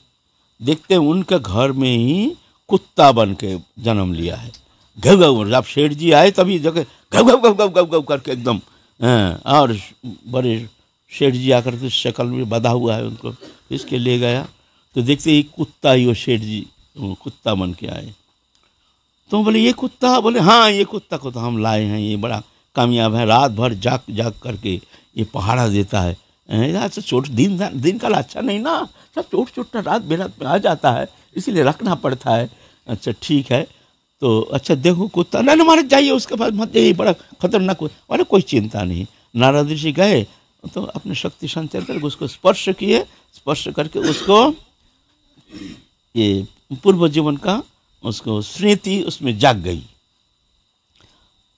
देखते हैं उनके घर में ही कुत्ता बन के जन्म लिया है। घव घव, जब सेठ जी आए तभी जगह घव घव घव घव घव करके एकदम। और बड़े सेठ जी आकर के शक्ल में बधा हुआ है उनको, इसके ले गया तो देखते ही कुत्ता ही, वो सेठ जी कुत्ता बन के आए। तो बोले ये कुत्ता, बोले हाँ ये कुत्ता को तो हम लाए हैं, ये बड़ा कामयाब है, रात भर जाग जाग करके ये पहाड़ा देता है। अच्छा, चोट दिन का अच्छा नहीं ना, सब चोट चोट रात बेरात में आ जाता है, इसीलिए रखना पड़ता है। अच्छा ठीक है, तो अच्छा देखो कुत्ता, ना मारे जाइए उसके पास मत जाइए, बड़ा खतरनाक। अरे कोई चिंता नहीं। नारद ऋषि गए तो अपने शक्ति संचार करके उसको स्पर्श किए, स्पर्श करके उसको ये पूर्व जीवन का उसको स्मृति उसमें जाग गई।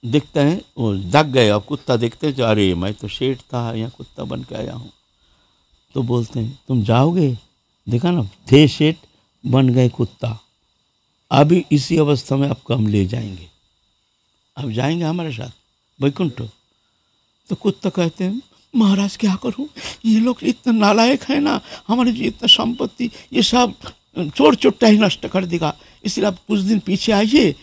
देखते हैं वो जाग गए। अब कुत्ता देखते हैं जो, अरे मैं तो सेठ था, यहाँ कुत्ता बन के आया हूँ। तो बोलते हैं तुम जाओगे, देखा ना, थे सेठ बन गए कुत्ता, अभी इसी अवस्था में आपको हम ले जाएंगे, अब जाएंगे हमारे साथ वैकुंठ। तो कुत्ता कहते हैं महाराज क्या करूं, ये लोग इतना नालायक है ना, हमारे जो इतना संपत्ति ये सब चोर चुट्टा ही नष्ट कर देगा, इसलिए आप कुछ दिन पीछे आइए,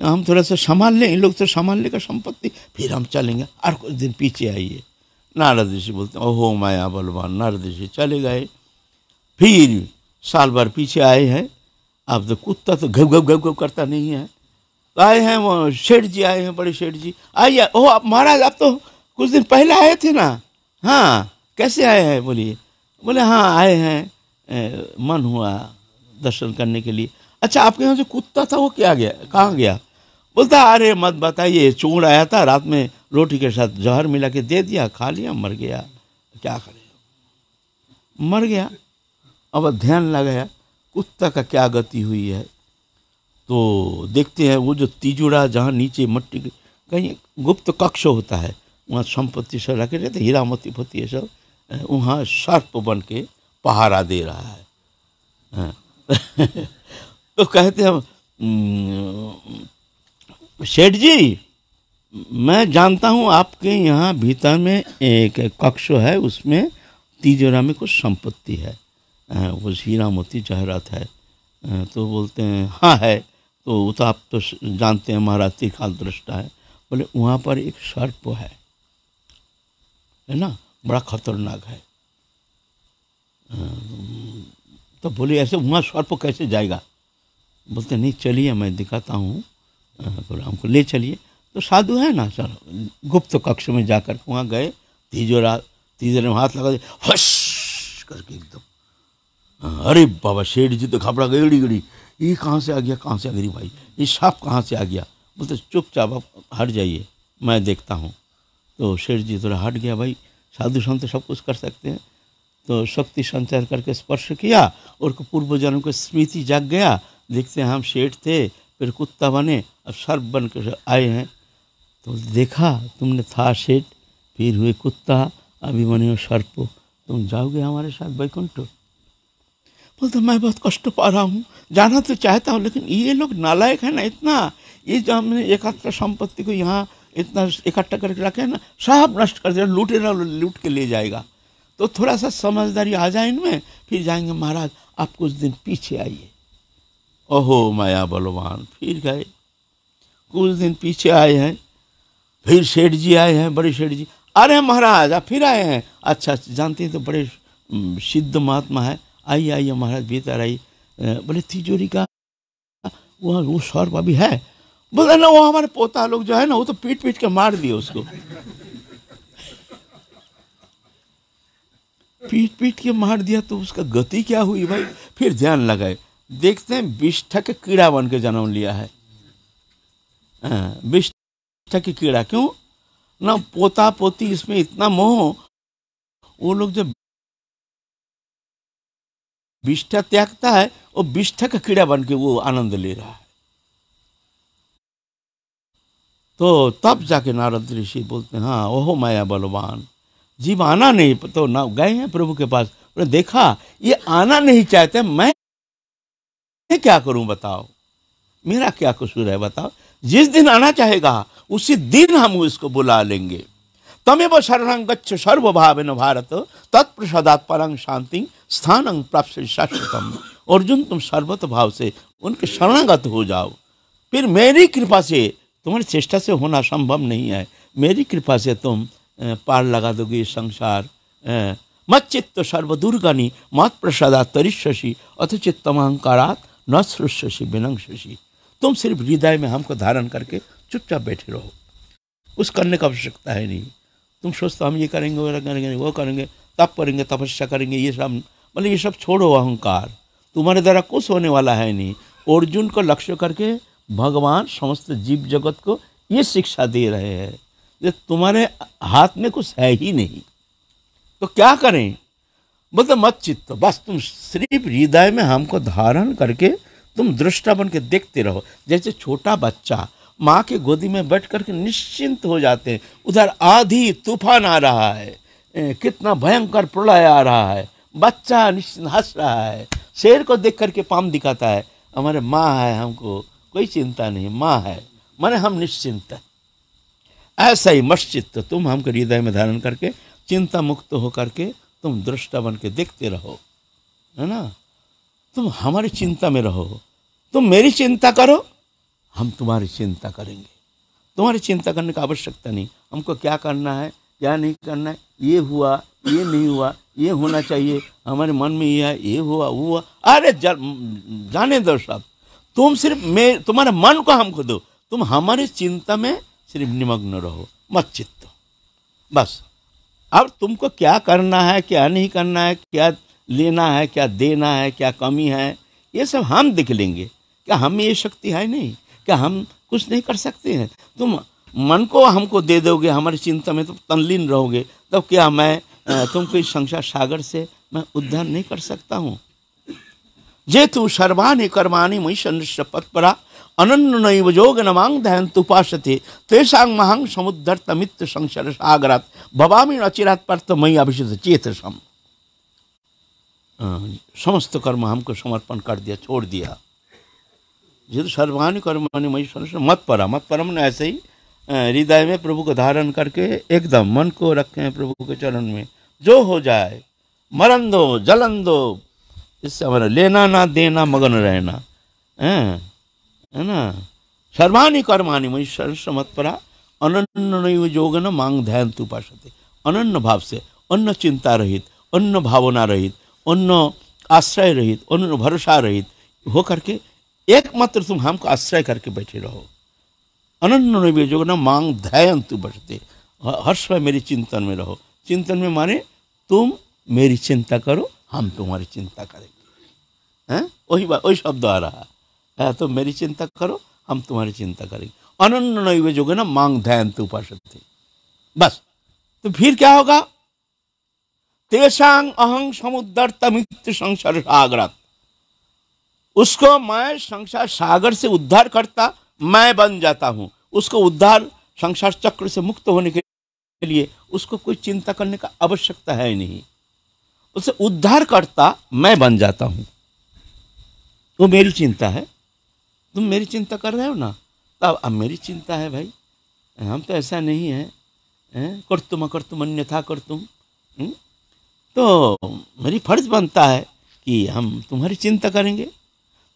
हम थोड़ा सा संभाल लें, इन लोग तो संभाल लेगा संपत्ति, फिर हम चलेंगे, और कुछ दिन पीछे आइए। नारद ऋषि बोलते हैं ओहो माया बलवान। नारद ऋषि चले गए, फिर साल भर पीछे आए हैं। अब तो कुत्ता तो घव घव घव घव करता नहीं है। तो आए हैं वो सेठ जी आए हैं, बड़े सेठ जी आइए। ओह आप महाराज, आप तो कुछ दिन पहले आए थे ना। हाँ कैसे आए हैं बोलिए। बोले हाँ आए हैं, मन हुआ दर्शन करने के लिए। अच्छा आपके यहाँ जो कुत्ता था वो क्या गया, कहाँ गया। बोलता अरे मत बताइए, चोर आया था रात में, रोटी के साथ जहर मिला के दे दिया, खा लिया, मर गया। क्या करे, मर गया। अब ध्यान लगाया कुत्ता का क्या गति हुई है। तो देखते हैं वो जो तिजोरा जहाँ नीचे मट्टी कहीं गुप्त कक्ष होता है, वहाँ संपत्ति सब रखे रहते, हीरा मोती पोती ये सब, वहाँ सर्प बन के पहारा दे रहा है। तो कहते हैं सेठ जी मैं जानता हूँ आपके यहाँ भीतर में एक कक्ष है, उसमें तिजोरा में कुछ संपत्ति है, वो हीरा मोती जवाहरात है। तो बोलते हैं हाँ है। तो वो तो आप तो जानते हैं महाराज त्रिकाल दृष्टा है। बोले वहाँ पर एक सर्प है ना, बड़ा खतरनाक है। तो बोले ऐसे वहाँ सर्प कैसे जाएगा। बोलते नहीं चलिए मैं दिखाता हूँ, बोले हमको ले चलिए। तो साधु है ना सर, गुप्त कक्ष में जाकर वहाँ गए, तीजोरे में हाथ लगा दे, फश करके एकदम। अरे बाबा सेठ जी तो घबरा गए, गड़ी गड़ी, ये कहाँ से आ गया, कहाँ से आ गई भाई, ये सांप कहाँ से आ गया। बोलते चुपचाप आप हट जाइए, मैं देखता हूँ। तो सेठ जी थोड़ा हट गया, भाई साधु संत सब कुछ कर सकते हैं। तो शक्ति संचार करके स्पर्श किया और पूर्व जन्म को स्मृति जाग गया। देखते हैं हम सेठ थे, फिर कुत्ता बने, अब सर्प बन के आए हैं। तो देखा तुमने था सेठ, फिर हुए कुत्ता, अभी बने हो सर्प, तुम जाओगे हमारे साथ वैकुंठ। बोलते मैं बहुत कष्ट पा रहा हूँ, जाना तो चाहता हूँ, लेकिन ये लोग नालायक है ना इतना, ये जो हमने एकत्र संपत्ति को यहाँ इतना इकट्ठा करके रखे ना, सब नष्ट कर दिया, लूटेरा लूट के ले जाएगा। तो थोड़ा सा समझदारी आ जाए इनमें, फिर जाएंगे महाराज आप कुछ दिन पीछे आइए। ओहो माया बलवान, फिर गए, कुछ दिन पीछे आए हैं, फिर सेठ जी आए हैं, बड़े सेठ जी, अरे महाराज आप फिर आए हैं, अच्छा जानते हैं तो बड़े सिद्ध महात्मा है, आइए आइए महाराज भीतर आइए। बोले तिजोरी का वो सर्प अभी है? बोला ना वो हमारे पोता लोग जो है ना वो तो पीट पीट के मार दिए उसको, पीट पीट के मार दिया, तो उसका गति क्या हुई भाई? फिर ध्यान लगाए, देखते हैं विष्ठा के कीड़ा बन के जन्म लिया है। विष्ठा की कीड़ा, क्यों ना पोता पोती इसमें इतना मोह, वो लोग जब विष्ठा त्यागता है वो विष्ठा का कीड़ा बन के वो आनंद ले रहा है। तो तब जाके नारद ऋषि बोलते हैं हाँ ओहो माया बलवान, जीव आना नहीं, तो ना गए हैं प्रभु के पास, देखा ये आना नहीं चाहते, मैं क्या करूं बताओ, मेरा क्या कसूर है बताओ? जिस दिन आना चाहेगा उसी दिन हम इसको बुला लेंगे। तमेव शरणं गच्छ सर्वभावेन भारत तत्प्रसादात् परं शांति स्थानं प्राप्स्यसि शाश्वतम्। अर्जुन तुम सर्वत भाव से उनके शरणागत हो जाओ, फिर मेरी कृपा से, तुम्हारी चेष्टा से होना संभव नहीं है, मेरी कृपा से तुम पार लगा दोगे ये संसार। मत चित्त सर्वदुर्गनि मत प्रसादात् तरिष्यसि अथ चित्तमहंकारात् न श्रुष्यसि विनंक्ष्यसि। तुम सिर्फ हृदय में हमको धारण करके चुपचाप बैठे रहो, कुछ करने की आवश्यकता है नहीं। तुम सोचते हम ये करेंगे वो करेंगे वो करेंगे, तप करेंगे तपस्या करेंगे, ये सब मतलब ये सब छोड़ो, अहंकार तुम्हारे द्वारा कुछ होने वाला है नहीं। अर्जुन को लक्ष्य करके भगवान समस्त जीव जगत को ये शिक्षा दे रहे हैं कि तुम्हारे हाथ में कुछ है ही नहीं, तो क्या करें? बोलते मत चित्त, बस तुम सिर्फ हृदय में हमको धारण करके तुम दृष्टा बन के देखते रहो। जैसे छोटा बच्चा माँ के गोदी में बैठ करके निश्चिंत हो जाते हैं, उधर आधी तूफान आ रहा है, कितना भयंकर प्रलय आ रहा है, बच्चा निश्चिंत हंस रहा है, शेर को देख करके पाम दिखाता है, हमारे माँ है, हमको कोई चिंता नहीं, माँ है, माने हम निश्चिंत है। ऐसा ही मश्चित्त, तुम हमको हृदय में धारण करके चिंता मुक्त हो करके तुम दृष्टा बन के देखते रहो, है ना? तुम हमारी चिंता में रहो, तुम मेरी चिंता करो, हम तुम्हारी चिंता करेंगे। तुम्हारी चिंता करने की आवश्यकता नहीं, हमको क्या करना है क्या नहीं करना है, ये हुआ ये नहीं हुआ, ये होना चाहिए, हमारे मन में ये है, ये हुआ वो हुआ, अरे जाने दो सब, तुम सिर्फ तुम्हारे मन को हमको दो, तुम हमारी चिंता में सिर्फ निमग्न रहो, मत चित्त बस। अब तुमको क्या करना है क्या नहीं करना है, क्या लेना है क्या देना है, क्या कमी है, ये सब हम देख लेंगे। क्या हम ये शक्ति है नहीं? क्या हम कुछ नहीं कर सकते हैं? तुम मन को हमको दे दोगे, हमारी चिंता में तुम तल्लीन रहोगे, तब क्या मैं तुमको इस संसार सागर से मैं उद्धार नहीं कर सकता हूँ? जे तू सर्वाणि कर्माणि मयि सन्निष्ठ पत्परा अनन्यनैव योगेन ध्यायन्त उपासते तेषां महं समुद्धर्तमित्य संसार सागरात् भवामि अचिरात् पार्थ मयि अभिषिक्त चेतसम्। समस्त कर्म हमको समर्पण कर दिया, छोड़ दिया। जित सर्वाणि कर्माणि मयि सन्निष्ठ मत्परा, मत्परा मैंने ऐसे ही हृदय में प्रभु को धारण करके एकदम मन को रखें प्रभु के चरण में, जो हो जाए मरण दो जलन दो, इससे हमारा लेना ना देना मगन रहना है ना। सर्वाणि कर्माणि मयि सन्निष्ठ मत्परा अनन्यनैव योगेन मां ध्यायन्त उपासते। अनन्य भाव से, अन्न चिंता रहित, अन्न भावना रहित, अन्न आश्रय रहित, अन्न भरोसा रहित हो करके एकमात्र तुम हमको आश्रय करके बैठे रहो। अनन्यनैव योगेन मां ध्यायन्त उपासते, हर समय मेरी चिंतन में रहो। चिंतन में माने तुम मेरी चिंता करो, हम तुम्हारी चिंता करेंगे, हैं? वही शब्द आ रहा है, तो मेरी चिंता करो, हम तुम्हारी चिंता करेंगे। अनन्यनैव योगेन मां ध्यायन्त उपासते, बस। तो फिर क्या होगा? तेषां अहं समुद्धर्तमित्य संसार सागरात्, उसको मैं संसार सागर से उद्धार करता मैं बन जाता हूँ। उसको उद्धार संसार चक्र से मुक्त होने के लिए उसको कोई चिंता करने का आवश्यकता है नहीं, उसे उद्धार करता मैं बन जाता हूँ। वो मेरी चिंता है, तुम मेरी चिंता कर रहे हो ना, तब अब मेरी चिंता है भाई, हम तो ऐसा नहीं है, कर्तुम अकर्तुम अन्यथा कर्तुम। तो मेरी फर्ज बनता है कि हम तुम्हारी चिंता करेंगे।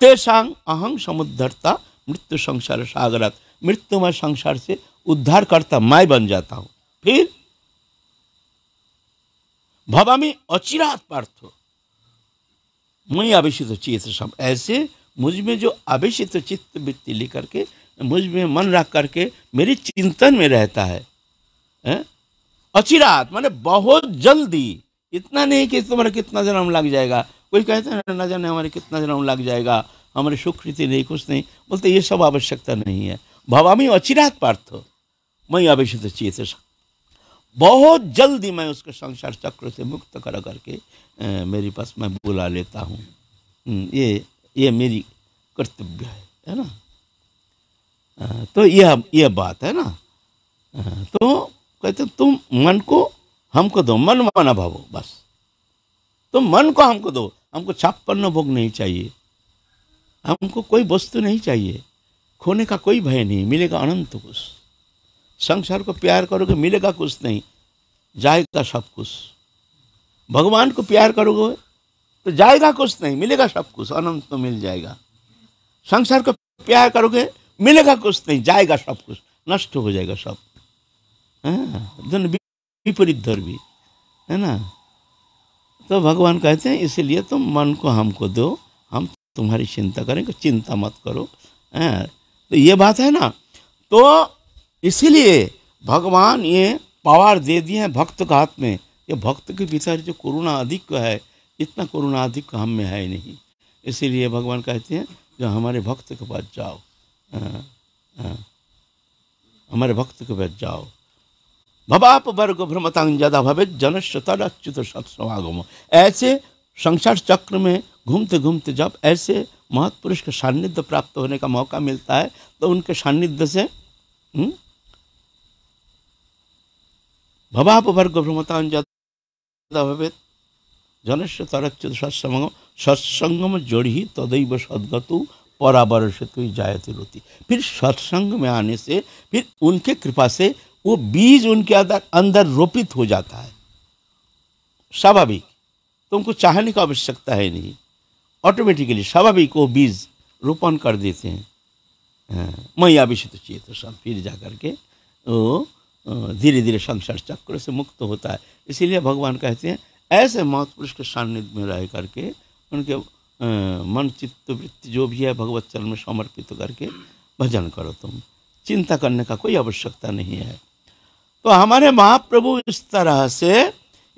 तेषांग अहं समुद्धरता मृत्यु संसार सागरात, मृत्युमय संसार से उद्धार करता मैं बन जाता हूँ। फिर भवामी अचिरात पार्थो मैं आवेशित चेत सब, ऐसे मुझ में जो आवेशित चित्त वृत्ति लेकर के मुझ में मन रख करके मेरी चिंतन में रहता है, अचिरात माने बहुत जल्दी, इतना नहीं कि तुम्हारा कितना जन्म लग जाएगा। कोई कहता है न जाने हमारे कितना जन्म लग जाएगा, हमारी सुकृति नहीं, कुछ नहीं, बोलते ये सब आवश्यकता नहीं है। भवामी अचिरात पार्थो मैं आवेशित चेत, बहुत जल्दी मैं उसके संसार चक्र से मुक्त कर करके मेरे पास मैं बुला लेता हूँ। ये मेरी कर्तव्य है ना। तो यह बात है ना। तो कहते तुम मन को हमको दो, मन माना भावो, बस तुम मन को हमको दो, हमको छापन्न भोग नहीं चाहिए, हमको कोई वस्तु नहीं चाहिए, खोने का कोई भय नहीं, मिलेगा अनंत कुछ। संसार को प्यार करोगे मिलेगा कुछ नहीं, जाएगा सब कुछ। भगवान को प्यार करोगे तो जाएगा कुछ नहीं, मिलेगा सब कुछ, अनंत तो मिल जाएगा। संसार को प्यार करोगे मिलेगा कुछ नहीं, जाएगा सब कुछ, नष्ट हो जाएगा सब। दोनों विपरीत धर्मी है ना। तो भगवान कहते हैं इसलिए तुम मन को हमको दो, हम तुम्हारी चिंता करेंगे, चिंता मत करो। तो ये बात है ना। तो इसीलिए भगवान ये पावर दे दिए हैं भक्त के हाथ में। ये भक्त के भीतर जो करुणा अधिक है, इतना करुणा अधिक हम में है नहीं। इसीलिए भगवान कहते हैं जो हमारे भक्त के पास जाओ, हमारे भक्त के पास जाओ। भवाप वर्ग भ्रमतांग यदा भवेत् जनस्य तद अच्युत सत्समागम। ऐसे संसार चक्र में घूमते घूमते जब ऐसे महत्पुरुष के सान्निध्य प्राप्त होने का मौका मिलता है तो उनके सान्निध्य से भवाप वर्ग भ्रमतांग यदा भवेत् जनस्य तद अच्युत सत्समागम सत्संगम जड़ी तदैव सद्गतु परावर्षितु जायते रति। फिर सत्संग में आने से फिर उनके कृपा से वो बीज उनके अंदर रोपित हो जाता है। स्वाभाविक, तुमको चाहने की आवश्यकता है नहीं, ऑटोमेटिकली स्वाभाविक वो बीज रोपण कर देते हैं। मैं आवेशित चेत सब, फिर जा करके वो धीरे धीरे संसार चक्र से मुक्त होता है। इसीलिए भगवान कहते हैं ऐसे महत्पुरुष के सान्निध्य में रह करके उनके मन चित्त वृत्ति जो भी है भगवत चरण में समर्पित करके भजन करो। तुम चिंता करने का कोई आवश्यकता नहीं है। तो हमारे महाप्रभु इस तरह से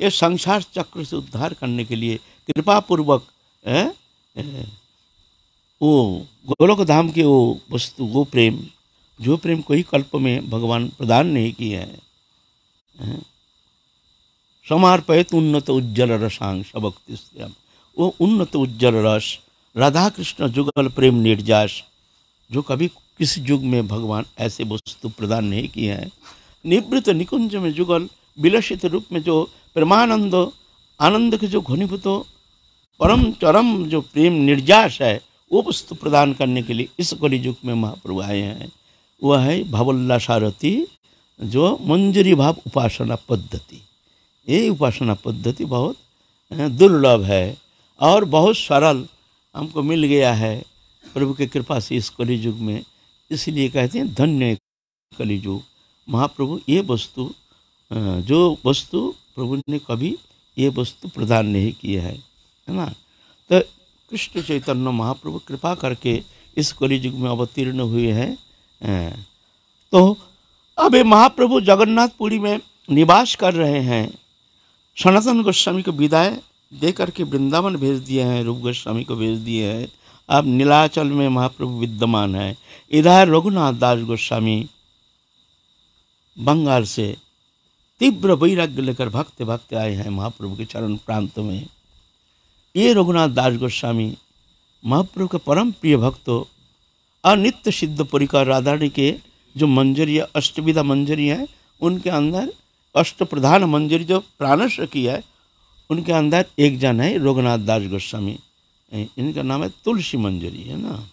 ये संसार चक्र से उद्धार करने के लिए कृपा पूर्वक वो गोलोक धाम के वो वस्तु, वो प्रेम, जो प्रेम कोई कल्प में भगवान प्रदान नहीं किए हैं, समर्पयत उन्नत उज्जवल रसांग सबक्ति, वो उन्नत उज्जवल रस राधा कृष्ण जुगल प्रेम निर्जास, जो कभी किसी युग में भगवान ऐसे वस्तु प्रदान नहीं किए हैं। निवृत्त निकुंज में जुगल विलसित रूप में जो प्रेमानंद आनंद के जो घनीभूत परम चरम जो प्रेम निर्जास है, वो वस्तु प्रदान करने के लिए इस कलि युग में महाप्रभु आए हैं। वह है भावोल्लासारती, जो मंजरी भाव उपासना पद्धति। ये उपासना पद्धति बहुत दुर्लभ है और बहुत सरल हमको मिल गया है प्रभु की कृपा से इस कलि युग में। इसलिए कहते हैं धन्य कलि युग। महाप्रभु ये वस्तु, जो वस्तु प्रभु ने कभी ये वस्तु प्रदान नहीं की है ना। तो कृष्ण चैतन्य महाप्रभु कृपा करके इस कलि युग में अवतीर्ण हुए हैं। तो अब ये महाप्रभु जगन्नाथपुरी में निवास कर रहे हैं। सनातन गोस्वामी को विदाई दे करके वृंदावन भेज दिए हैं, रूप गोस्वामी को भेज दिए हैं। अब नीलाचल में महाप्रभु विद्यमान है। इधर रघुनाथ दास गोस्वामी बंगाल से तीव्र वैराग्य लेकर भक्त भक्त आए हैं महाप्रभु के चरण प्रांत में। ये रघुनाथ दास गोस्वामी महाप्रभु के परम प्रिय भक्तों और नित्य सिद्ध परिकर राधारानी के जो मंजरी अष्टविधा मंजरी है, उनके अंदर अष्ट प्रधान मंजरी जो प्राणश की है, उनके अंदर एक जन है रघुनाथ दास गोस्वामी। इनका नाम है तुलसी मंजरी, है ना।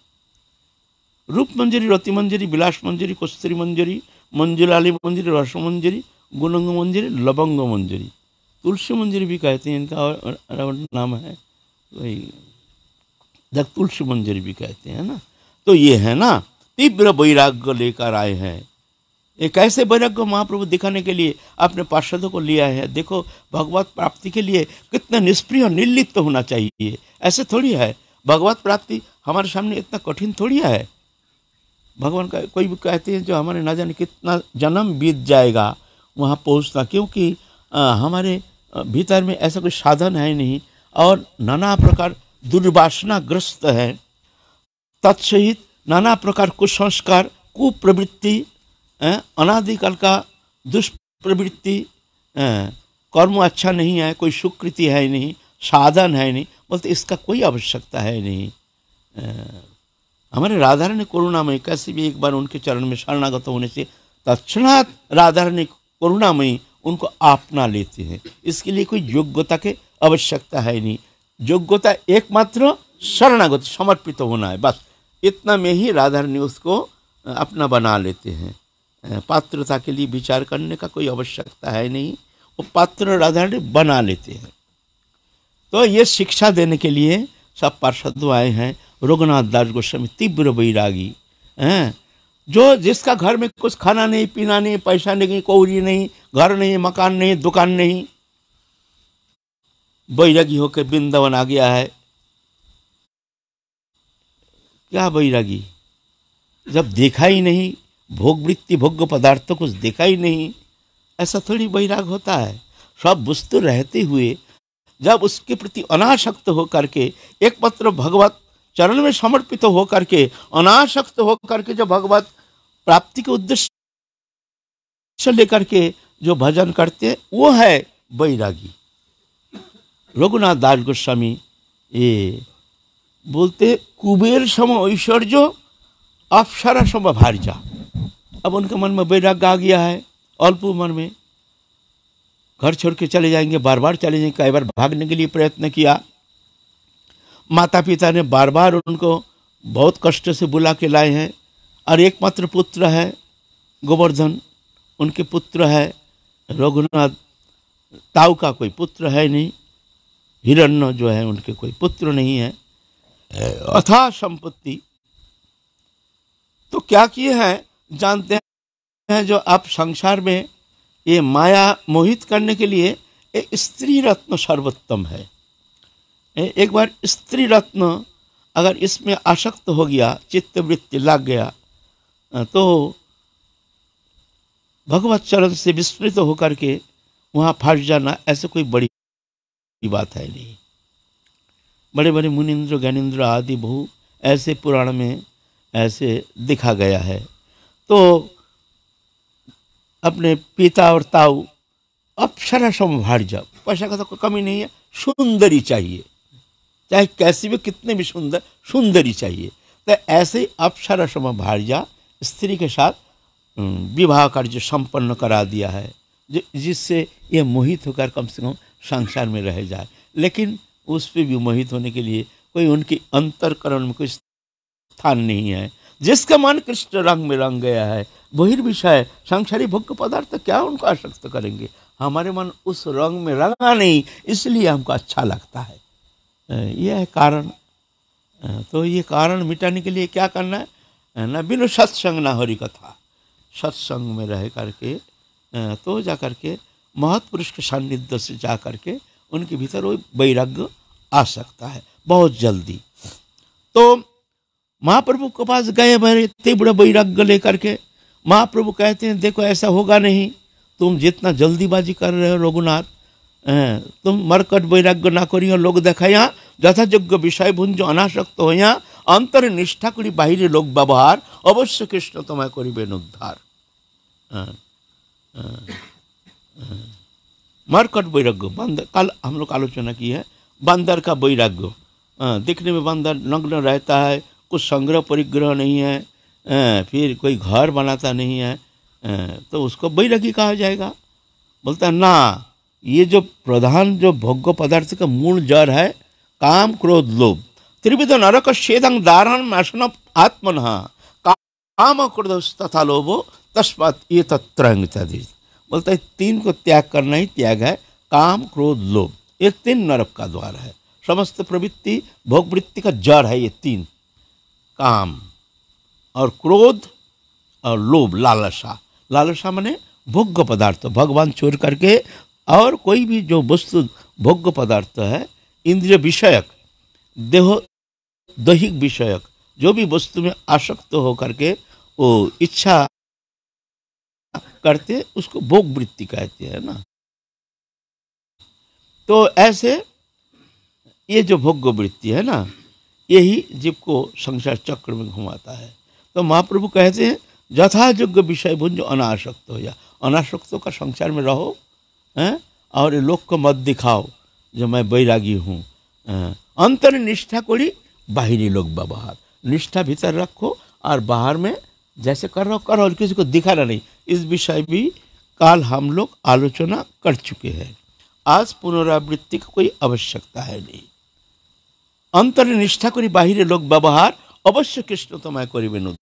रूप मंजरी, रति मंजरी, विलास मंजरी, कस्तूरी मंजरी, मंजुलाली मंजरी, रस मंजरी, गुणंग मंजरी, लवंग मंजरी, तुलसी मंजरी भी कहते हैं, इनका और नाम है वही तुलसी मंजरी भी कहते हैं ना। तो ये है ना, तीव्र वैराग्य लेकर आए हैं। एक ऐसे वैराग्य महाप्रभु दिखाने के लिए अपने पार्षदों को लिया है। देखो भगवत प्राप्ति के लिए कितना निष्प्रिय और निर्लिप्त होना चाहिए। ऐसे थोड़ी है भगवत प्राप्ति हमारे सामने इतना कठिन थोड़ी है। भगवान का कोई भी कहते हैं जो हमारे ना जाने कितना जन्म बीत जाएगा वहाँ पहुँचना, क्योंकि हमारे भीतर में ऐसा कोई साधन है नहीं और नाना प्रकार दुर्वासनाग्रस्त है। तत्सहित नाना प्रकार कुसंस्कार, कुप्रवृत्ति, अनादिकाल का दुष्प्रवृत्ति, कर्म अच्छा नहीं है, कोई सुकृति है नहीं, साधन है नहीं, बोलते इसका कोई आवश्यकता है नहीं। हमारे राधा रानी करुणामयी कैसे भी एक बार उनके चरण में शरणागत होने से तत्क्षणात राधा रानी करुणामयी उनको अपना लेते हैं। इसके लिए कोई योग्यता की आवश्यकता है नहीं। योग्यता एकमात्र शरणागत समर्पित होना है, बस इतना में ही राधा रानी उसको अपना बना लेते हैं। पात्रता के लिए विचार करने का कोई आवश्यकता है नहीं, वो पात्र राधा रानी बना लेते हैं। तो ये शिक्षा देने के लिए सब पार्षद आए हैं। रघुनाथ दास गोस्वामी तीव्र वैरागी हैं, जो जिसका घर में कुछ खाना नहीं, पीना नहीं, पैसा नहीं, कौड़ी नहीं, घर नहीं, मकान नहीं, दुकान नहीं, वैरागी होकर वृंदावन आ गया है। क्या वैरागी? जब देखा ही नहीं, भोग वृत्ति भोग्य पदार्थों कुछ देखा ही नहीं, ऐसा थोड़ी वैराग होता है। सब वस्तु रहते हुए जब उसके प्रति अनासक्त हो करके एकमात्र भगवत चरण में समर्पित हो करके अनासक्त हो करके जो भगवत प्राप्ति के उद्देश्य लेकर के जो भजन करते हैं वो है वैरागी। रघुनाथ दास गोस्वामी ये बोलते कुबेर सम ऐश्वर्य अप्सरा सम भार्या। अब उनके मन में वैराग्य आ गया है, अल्प उम्र में घर छोड़ के चले जाएंगे, बार बार चले जाएंगे। कई बार भागने के लिए प्रयत्न किया, माता पिता ने बार बार उनको बहुत कष्ट से बुला के लाए हैं। और एकमात्र पुत्र है गोवर्धन, उनके पुत्र है रघुनाथ। ताऊ का कोई पुत्र है नहीं, हिरण्य जो है उनके कोई पुत्र नहीं है। अथाह संपत्ति तो क्या किए हैं जानते हैं। जो आप संसार में ये माया मोहित करने के लिए एक स्त्री रत्न सर्वोत्तम है। एक बार स्त्री रत्न अगर इसमें आसक्त हो गया, चित्तवृत्ति लग गया, तो भगवत चरण से विस्मृत होकर के वहाँ फंस जाना ऐसे कोई बड़ी बात है नहीं। बड़े बड़े मुनिंद्र ज्ञानेंद्र आदि बहु ऐसे पुराण में ऐसे दिखा गया है। तो अपने पिता और ताऊ अप्सरा संभार्या, पैसा का तो कोई कमी नहीं है, सुंदरी चाहिए, चाहे कैसी भी कितने भी सुंदर, सुंदरी चाहिए। तो ऐसे ही अप्सरा संभार्या स्त्री के साथ विवाह कार्य संपन्न करा दिया है, जिससे ये मोहित होकर कम से कम संसार में रह जाए। लेकिन उस पर भी मोहित होने के लिए कोई उनकी अंतरकरण में कोई स्थान नहीं है। जिसका मन कृष्ण रंग में रंग गया है, बहिर्विषय संसारी भोग्य पदार्थ क्या उनको आसक्त करेंगे। हमारे मन उस रंग में रंगा नहीं, इसलिए हमको अच्छा लगता है। यह है कारण। तो ये कारण मिटाने के लिए क्या करना है न, बिनु सत्संग ना हरि कथा। सत्संग में रह करके तो जा करके महत्पुरुष के सान्निध्य से जा करके उनके भीतर वो वैराग्य आ सकता है बहुत जल्दी। तो महाप्रभु के पास गए मेरे तीव्र वैराग्य लेकर के। महाप्रभु कहते हैं देखो ऐसा होगा नहीं, तुम जितना जल्दीबाजी कर रहे हो रघुनाथ, तुम मरकट वैराग्य ना करियो। लोग देखा यहाँ যথাযোগ্য বিষয় ভুঞ্জ অনাসক্ত হইয়া অন্তরে নিষ্ঠা করি বাহিরে লোক ব্যবহার অবশ্য কৃষ্ণ তোমায় করিবেন উদ্ধার। मरकट वैराग्य बंदर, कल हम लोग आलोचना की है बंदर का वैराग्य। दिखने में बंदर नग्न रहता है, कुछ संग्रह परिग्रह नहीं है, फिर कोई घर बनाता नहीं है, तो उसको वैरागी कहा जाएगा। बोलता है ना, ये जो प्रधान जो भोग्य पदार्थ का मूल जड़ है काम क्रोध लोभ, त्रिविध नरक शेदं दारण नाशन आत्मन काम क्रोध तथा लोभो तस्मात् ये तत्रंग इत्यादि। बोलता है तीन को त्याग करना ही त्याग है। काम, क्रोध, लोभ, ये तीन नरक का द्वार है। समस्त प्रवृत्ति भोग वृत्ति का जड़ है ये तीन, काम और क्रोध और लोभ, लालसा। लालसा माने भोग्य पदार्थ, भगवान छोड़ करके और कोई भी जो वस्तु भोग्य पदार्थ है, इंद्रिय विषयक, देह दैहिक विषयक जो भी वस्तु में आसक्त हो करके वो इच्छा करते, उसको भोग वृत्ति कहते हैं ना। तो ऐसे ये जो भोग वृत्ति है ना, यही जीव को संसार चक्र में घुमाता है। तो महाप्रभु कहते हैं यथा योग्य विषय भुंजो अनासक्त हो जा, अनासक्तों का संसार में रहो हैं, और ये लोक को मत दिखाओ जो मैं बैरागी हूँ। अंतर निष्ठा कोड़ी, बाहरी लोग व्यवहार, निष्ठा भीतर रखो और बाहर में जैसे कर रहो करो, और किसी को दिखाना नहीं। इस विषय भी काल हम लोग आलोचना कर चुके हैं। आज पुनरावृत्ति की कोई आवश्यकता है नहीं। अंतर निष्ठा करी बाहरी लोग व्यवहार, अवश्य कृष्ण तो मैं करी बेनु।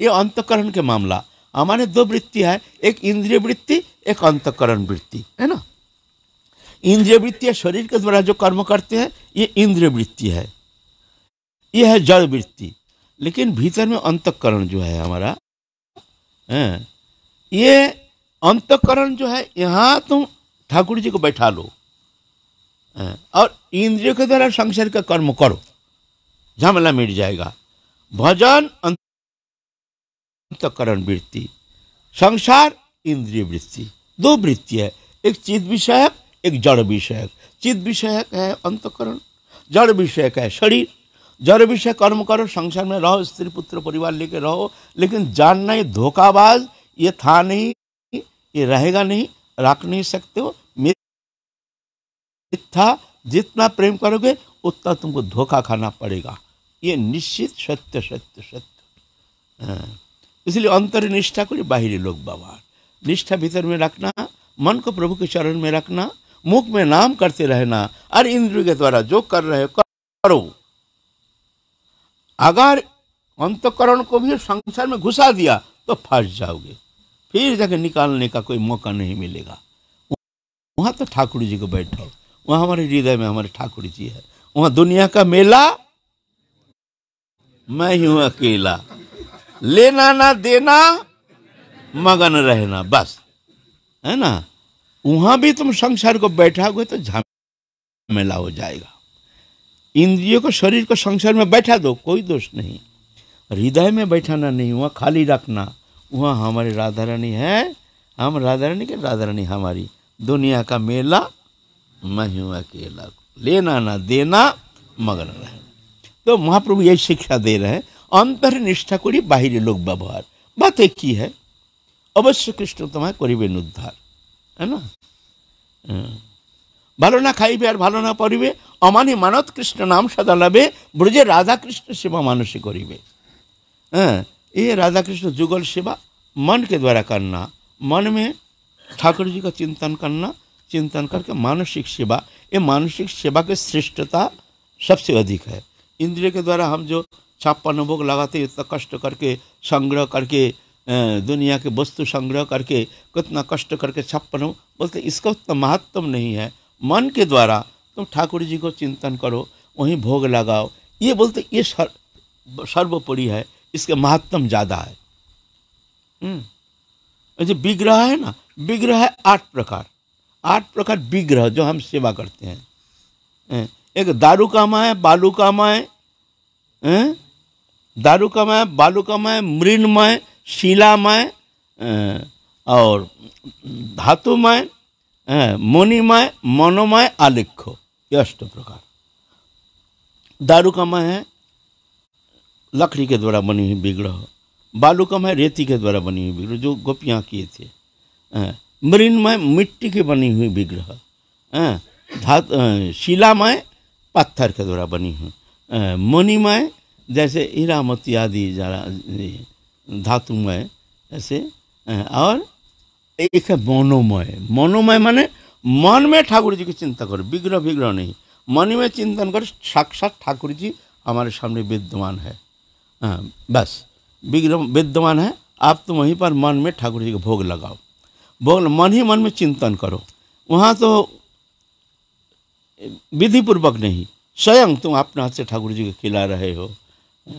ये अंतकरण के मामला। हमारे दो वृत्ति है, एक इंद्रिय वृत्ति, एक अंतकरण वृत्ति, है ना। इंद्रिय वृत्ति शरीर के द्वारा जो कर्म करते हैं, ये इंद्रिय वृत्ति है, ये है जड़ वृत्ति। लेकिन भीतर में अंतकरण जो है हमारा, ये अंतकरण जो है, यहाँ तुम ठाकुर जी को बैठा लो और इंद्रियों के द्वारा संसार का कर्म करो, झमेला मिट जाएगा। भजन अंतकरण वृत्ति, संसार इंद्रिय वृत्ति, दो वृत्ति है, एक चित्त विषयक, एक जड़ विषयक। चित्त विषयक है अंतकरण, जड़ विषयक है शरीर। जड़ विषय कर्म करो, संसार में रहो, स्त्री पुत्र परिवार लेके रहो, लेकिन जानना ये धोखाबाज, ये था नहीं, ये रहेगा नहीं, रख नहीं सकते हो। मिथ्या, जितना प्रेम करोगे उतना तुमको धोखा खाना पड़ेगा, ये निश्चित सत्य सत्य सत्य। इसलिए अंतर निष्ठा को बाहरी लोग व्यवहार, निष्ठा भीतर में रखना, मन को प्रभु के चरण में रखना, मुख में नाम करते रहना, और इंद्रियों के द्वारा जो कर रहे हो करो। अगर अंतकरण को भी संसार में घुसा दिया तो फंस जाओगे, फिर जाके निकालने का कोई मौका नहीं मिलेगा। वहाँ तो ठाकुर जी को बैठो, वहाँ हमारे हृदय में हमारे ठाकुर जी है। वहाँ दुनिया का मेला मैं ही हूँ अकेला, लेना ना देना मगन रहना, बस, है ना। वहाँ भी तुम संसार को बैठाओगे तो झमेला हो जाएगा। इंद्रियों को, शरीर को संसार में बैठा दो, कोई दोष नहीं। हृदय में बैठाना नहीं, वहाँ खाली रखना। वहाँ हमारी राधा रानी है, हम राधा रानी के, राधा रानी हमारी। दुनिया का मेला मैं हूँ अकेला, लेना ना देना मगन रहना। तो महाप्रभु यही शिक्षा दे रहे हैं, अंतर निष्ठा करी बाहरी लोग व्यवहार। बात एक ही है, अवश्य कृष्ण तुम्हें करिबे उद्धार, है ना। ভালো না খাইবে আর ভালো না পড়িবে, অমানি মানত কৃষ্ণ নাম সদা লবে, ব্রজে রাধা কৃষ্ণ सेवा मानुषी करिबे। ये राधा कृष्ण जुगल सेवा मन के द्वारा करना, मन में ठाकुर जी का चिंतन करना, चिंतन करके मानसिक सेवा, ये मानसिक सेवा की श्रेष्ठता सबसे अधिक है। इंद्रिय के द्वारा हम जो 56 भोग लगाते, इतना कष्ट करके संग्रह करके, दुनिया के वस्तु संग्रह करके, कितना कष्ट करके 56, बोलते इसका उतना महत्व नहीं है। मन के द्वारा तुम ठाकुर जी को चिंतन करो, वहीं भोग लगाओ, ये बोलते ये सर्वोपरि है, इसके महत्व ज़्यादा है। जो विग्रह है ना, विग्रह है 8 प्रकार, 8 प्रकार विग्रह जो हम सेवा करते हैं। एक दारू का माय, बालू का माय, दारू का माय, बालू का माय, मृणमय, शिलामय और धातुमय, मुनिमय, मनोमय, आलेख्य, ये 8 प्रकार। दारू का मय है लकड़ी के द्वारा बनी हुई विग्रह, बालू का मय रेती के द्वारा बनी हुई विग्रह जो गोपियाँ किए थे, मृणमय मिट्टी की बनी हुई विग्रह, शिलामय पत्थर के द्वारा बनी हुई, मुनिमय जैसे हीरा मोती आदि जरा धातुमय ऐसे, और एक है मनोमय। मनोमय माने मन में ठाकुर जी की चिंता करो, विग्रह विग्रह नहीं, मन में चिंतन करो, साक्षात ठाकुर जी हमारे सामने विद्यमान है, बस विद्यमान है, आप तो वहीं पर मन में ठाकुर जी को भोग लगाओ, भोग मन ही मन में चिंतन करो। वहाँ तो विधि पूर्वक नहीं, स्वयं तुम अपने हाथ से ठाकुर जी को खिला रहे हो,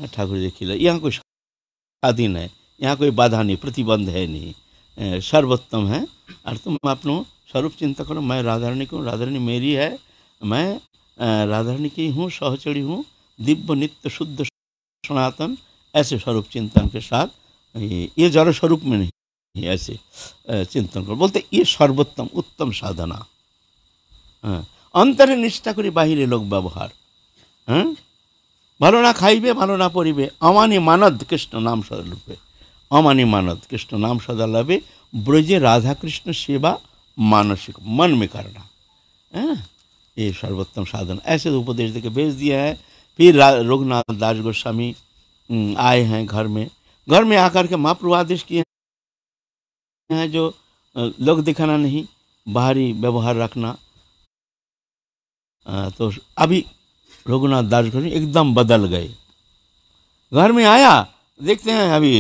ठाकुर जी खिला। यहाँ कोई स्वाधीन है, यहाँ कोई बाधा नहीं, प्रतिबंध है नहीं, सर्वोत्तम है। और तुम अपनो स्वरूप चिंता करो, मैं राधारणी को, राधारणी मेरी है, मैं राधारणी की हूँ, सहचरी हूँ, दिव्य नित्य शुद्ध सनातन, ऐसे स्वरूप चिंतन के साथ, ये जड़ स्वरूप में नहीं, ऐसे चिंतन करो। बोलते ये सर्वोत्तम उत्तम साधना। अंतरे निष्ठा करी बाहिरे लोक व्यवहार, ভালো না খাইবে ভালো না পড়িবে, अमानी मानद कृष्ण नाम सदा लुपे, अमानी मानद कृष्ण नाम सदा लबे, ब्रजे राधा कृष्ण सेवा मानसिक मन में करना है ना, ये सर्वोत्तम साधन। ऐसे तो उपदेश देके भेज दिया है। फिर रघुनाथ दास गोस्वामी आए हैं घर में आकर के महाप्रभु आदेश किए हैं, जो लोग दिखाना नहीं, बाहरी व्यवहार रखना। तो अभी रघुनाथ दास गोस्वामी एकदम बदल गए। घर में आया, देखते हैं अभी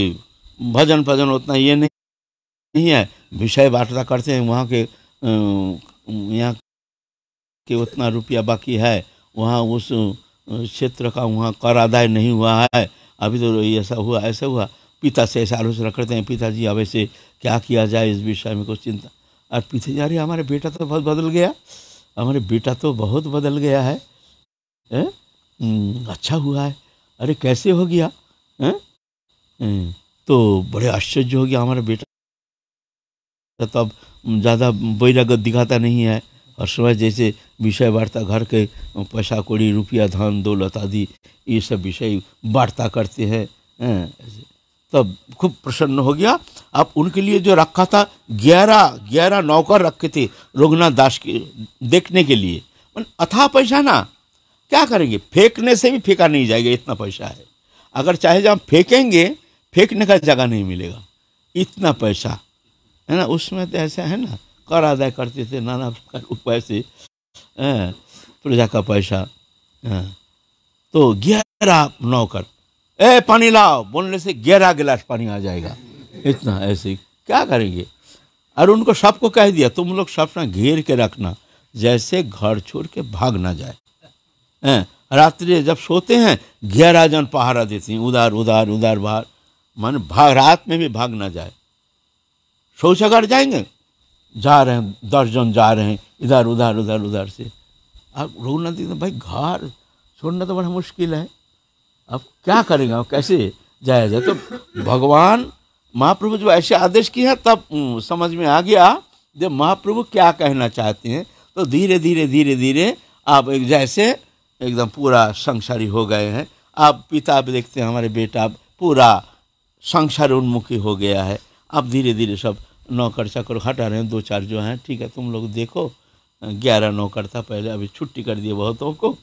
भजन फजन उतना ये नहीं है, विषय वार्ता करते हैं, वहाँ के यहाँ के उतना रुपया बाकी है, वहाँ उस क्षेत्र का वहाँ कर आदाय नहीं हुआ है, अभी तो ऐसा हुआ ऐसा हुआ। पिता से ऐसा आलोचना करते हैं, पिताजी अब ऐसे क्या किया जाए इस विषय में कुछ चिंता। और पिताजी अरे हमारे बेटा तो बहुत बदल गया, हमारे बेटा तो बहुत बदल गया है, अच्छा हुआ है, अरे कैसे हो गया है? तो बड़े आश्चर्य हो गया, हमारा बेटा तो अब ज़्यादा वैराग्य दिखाता नहीं है, और समय जैसे विषय वार्ता घर के पैसा कौड़ी रुपया धन दौलत आदि ये सब विषय वार्ता करते हैं। तब खूब प्रसन्न हो गया। अब उनके लिए जो रखा था 11 नौकर रखे थे रघुनाथ दास के देखने के लिए, अथाह पैसा ना, क्या करेंगे, फेंकने से भी फेंका नहीं जाएगा, इतना पैसा है। अगर चाहे जब फेंकेंगे, फेंकने का जगह नहीं मिलेगा, इतना पैसा है ना। उसमें तो ऐसा है ना, कर अदा करते थे नाना प्रकार उपाय से, प्रजा का पैसा। तो 11 नौकर, पानी लाओ बोलने से 11 गिलास पानी आ जाएगा, इतना ऐसे क्या करेंगे। और उनको सबको कह दिया तुम लोग सब ना घेर के रखना, जैसे घर छोड़ के भाग ना जाए। रात्रि जब सोते हैं 11 जन पहारा देते हैं, उधर उधर उधर बाहर, मन भाग, रात में भी भाग ना जाए। शौचागार जाएंगे, जा रहे हैं 10 जन जा रहे हैं इधर उधर उधर उधर से। अब रघुनाथ जी भाई घर छोड़ना तो बड़ा मुश्किल है, अब क्या करेंगे, कैसे जाया जाए। तो भगवान महाप्रभु जो ऐसे आदेश किए हैं, तब समझ में आ गया जब महाप्रभु क्या कहना चाहते हैं। तो धीरे धीरे धीरे धीरे आप एक जैसे एकदम पूरा संसारी हो गए हैं। आप पिता भी देखते हैं हमारे बेटा पूरा संसार उन्मुखी हो गया है। अब धीरे धीरे सब नौकर चाकर हटा रहे हैं, 2-4 जो हैं, ठीक है तुम लोग देखो। 11 नौकर था पहले, अभी छुट्टी कर दिए बहुतों को,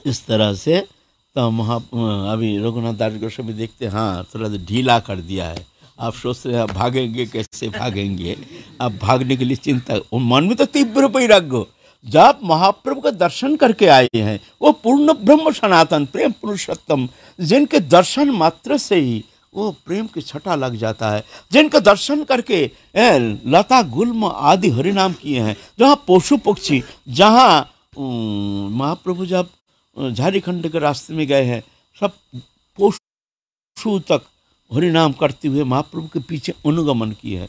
इस तरह से। तो अभी रघुनाथ दास गोस्वामी देखते हैं हाँ थोड़ा ढीला कर दिया है। आप सोच रहे हैं भागेंगे, कैसे भागेंगे, अब भागने के लिए चिंता, मन में तो तीव्र वैराग्य। जब महाप्रभु का दर्शन करके आए हैं, वो पूर्ण ब्रह्म सनातन प्रेम पुरुषोत्तम, जिनके दर्शन मात्र से ही वो प्रेम की छटा लग जाता है, जिनका दर्शन करके लता गुल्म आदि हरिनाम किए हैं, जहाँ पशु पक्षी, जहाँ महाप्रभु जब झारखंड के रास्ते में गए हैं, सब पशु तक हरिनाम करते हुए महाप्रभु के पीछे अनुगमन किए हैं।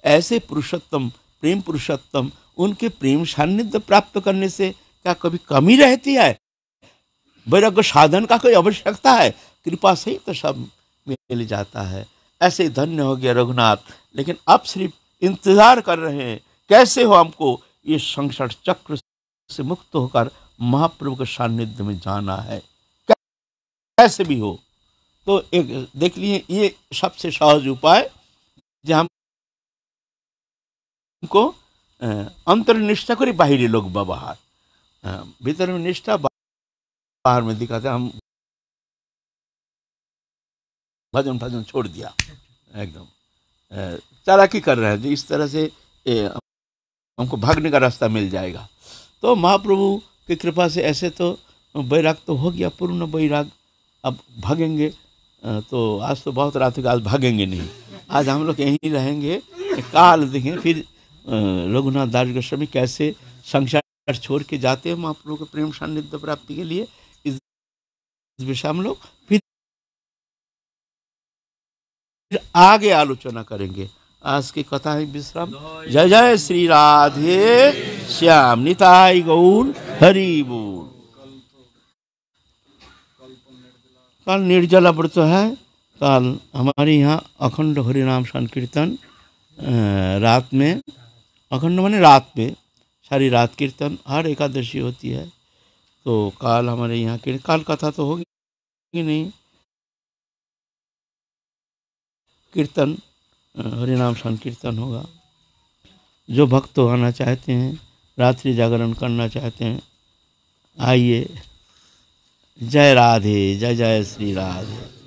ऐसे पुरुषोत्तम प्रेम पुरुषोत्तम, उनके प्रेम सान्निध्य प्राप्त करने से क्या कभी कमी रहती है? वैराग्य साधन का कोई आवश्यकता है? कृपा से ही तो सब मिल जाता है। ऐसे धन्य हो गया रघुनाथ। लेकिन अब सिर्फ इंतजार कर रहे हैं कैसे हो हमको ये संसार चक्र से मुक्त होकर महाप्रभु के सान्निध्य में जाना है, कैसे भी हो। तो एक देख लिए, ये सबसे सहज उपाय जो हमको अंतर निष्ठा करी, बाहरी लोग व्यवहार, भीतर में निष्ठा, बाहर में दिखाते। हम भजन भजन छोड़ दिया, एकदम चालाकी कर रहे हैं, इस तरह से हमको भागने का रास्ता मिल जाएगा। तो महाप्रभु की कृपा से ऐसे तो वैराग तो हो गया, पूर्ण वैराग। अब भागेंगे तो आज तो बहुत रात आज भागेंगे नहीं, आज हम लोग यहीं रहेंगे। काल देखें फिर रघुनाथ दास गोस्वामी कैसे संसार छोड़ के जाते हैं महाप्रभु के प्रेम सान्निध्य प्राप्ति के लिए। इस विषय हम लोग फिर आगे आलोचना करेंगे। आज की कथा है विश्राम। जय जय श्री राधे श्याम निताई गौर हरि बोल। कल निर्जला व्रत है। कल हमारे यहाँ अखंड हरिनाम संकीर्तन रात में, अखंड माने रात में सारी रात कीर्तन हर एकादशी होती है। तो काल हमारे यहाँ काल कथा तो होगी नहीं, कीर्तन हरिनाम संकीर्तन होगा। जो भक्त आना चाहते हैं, रात्रि जागरण करना चाहते हैं, आइए। जय राधे, जय जय श्री राधे।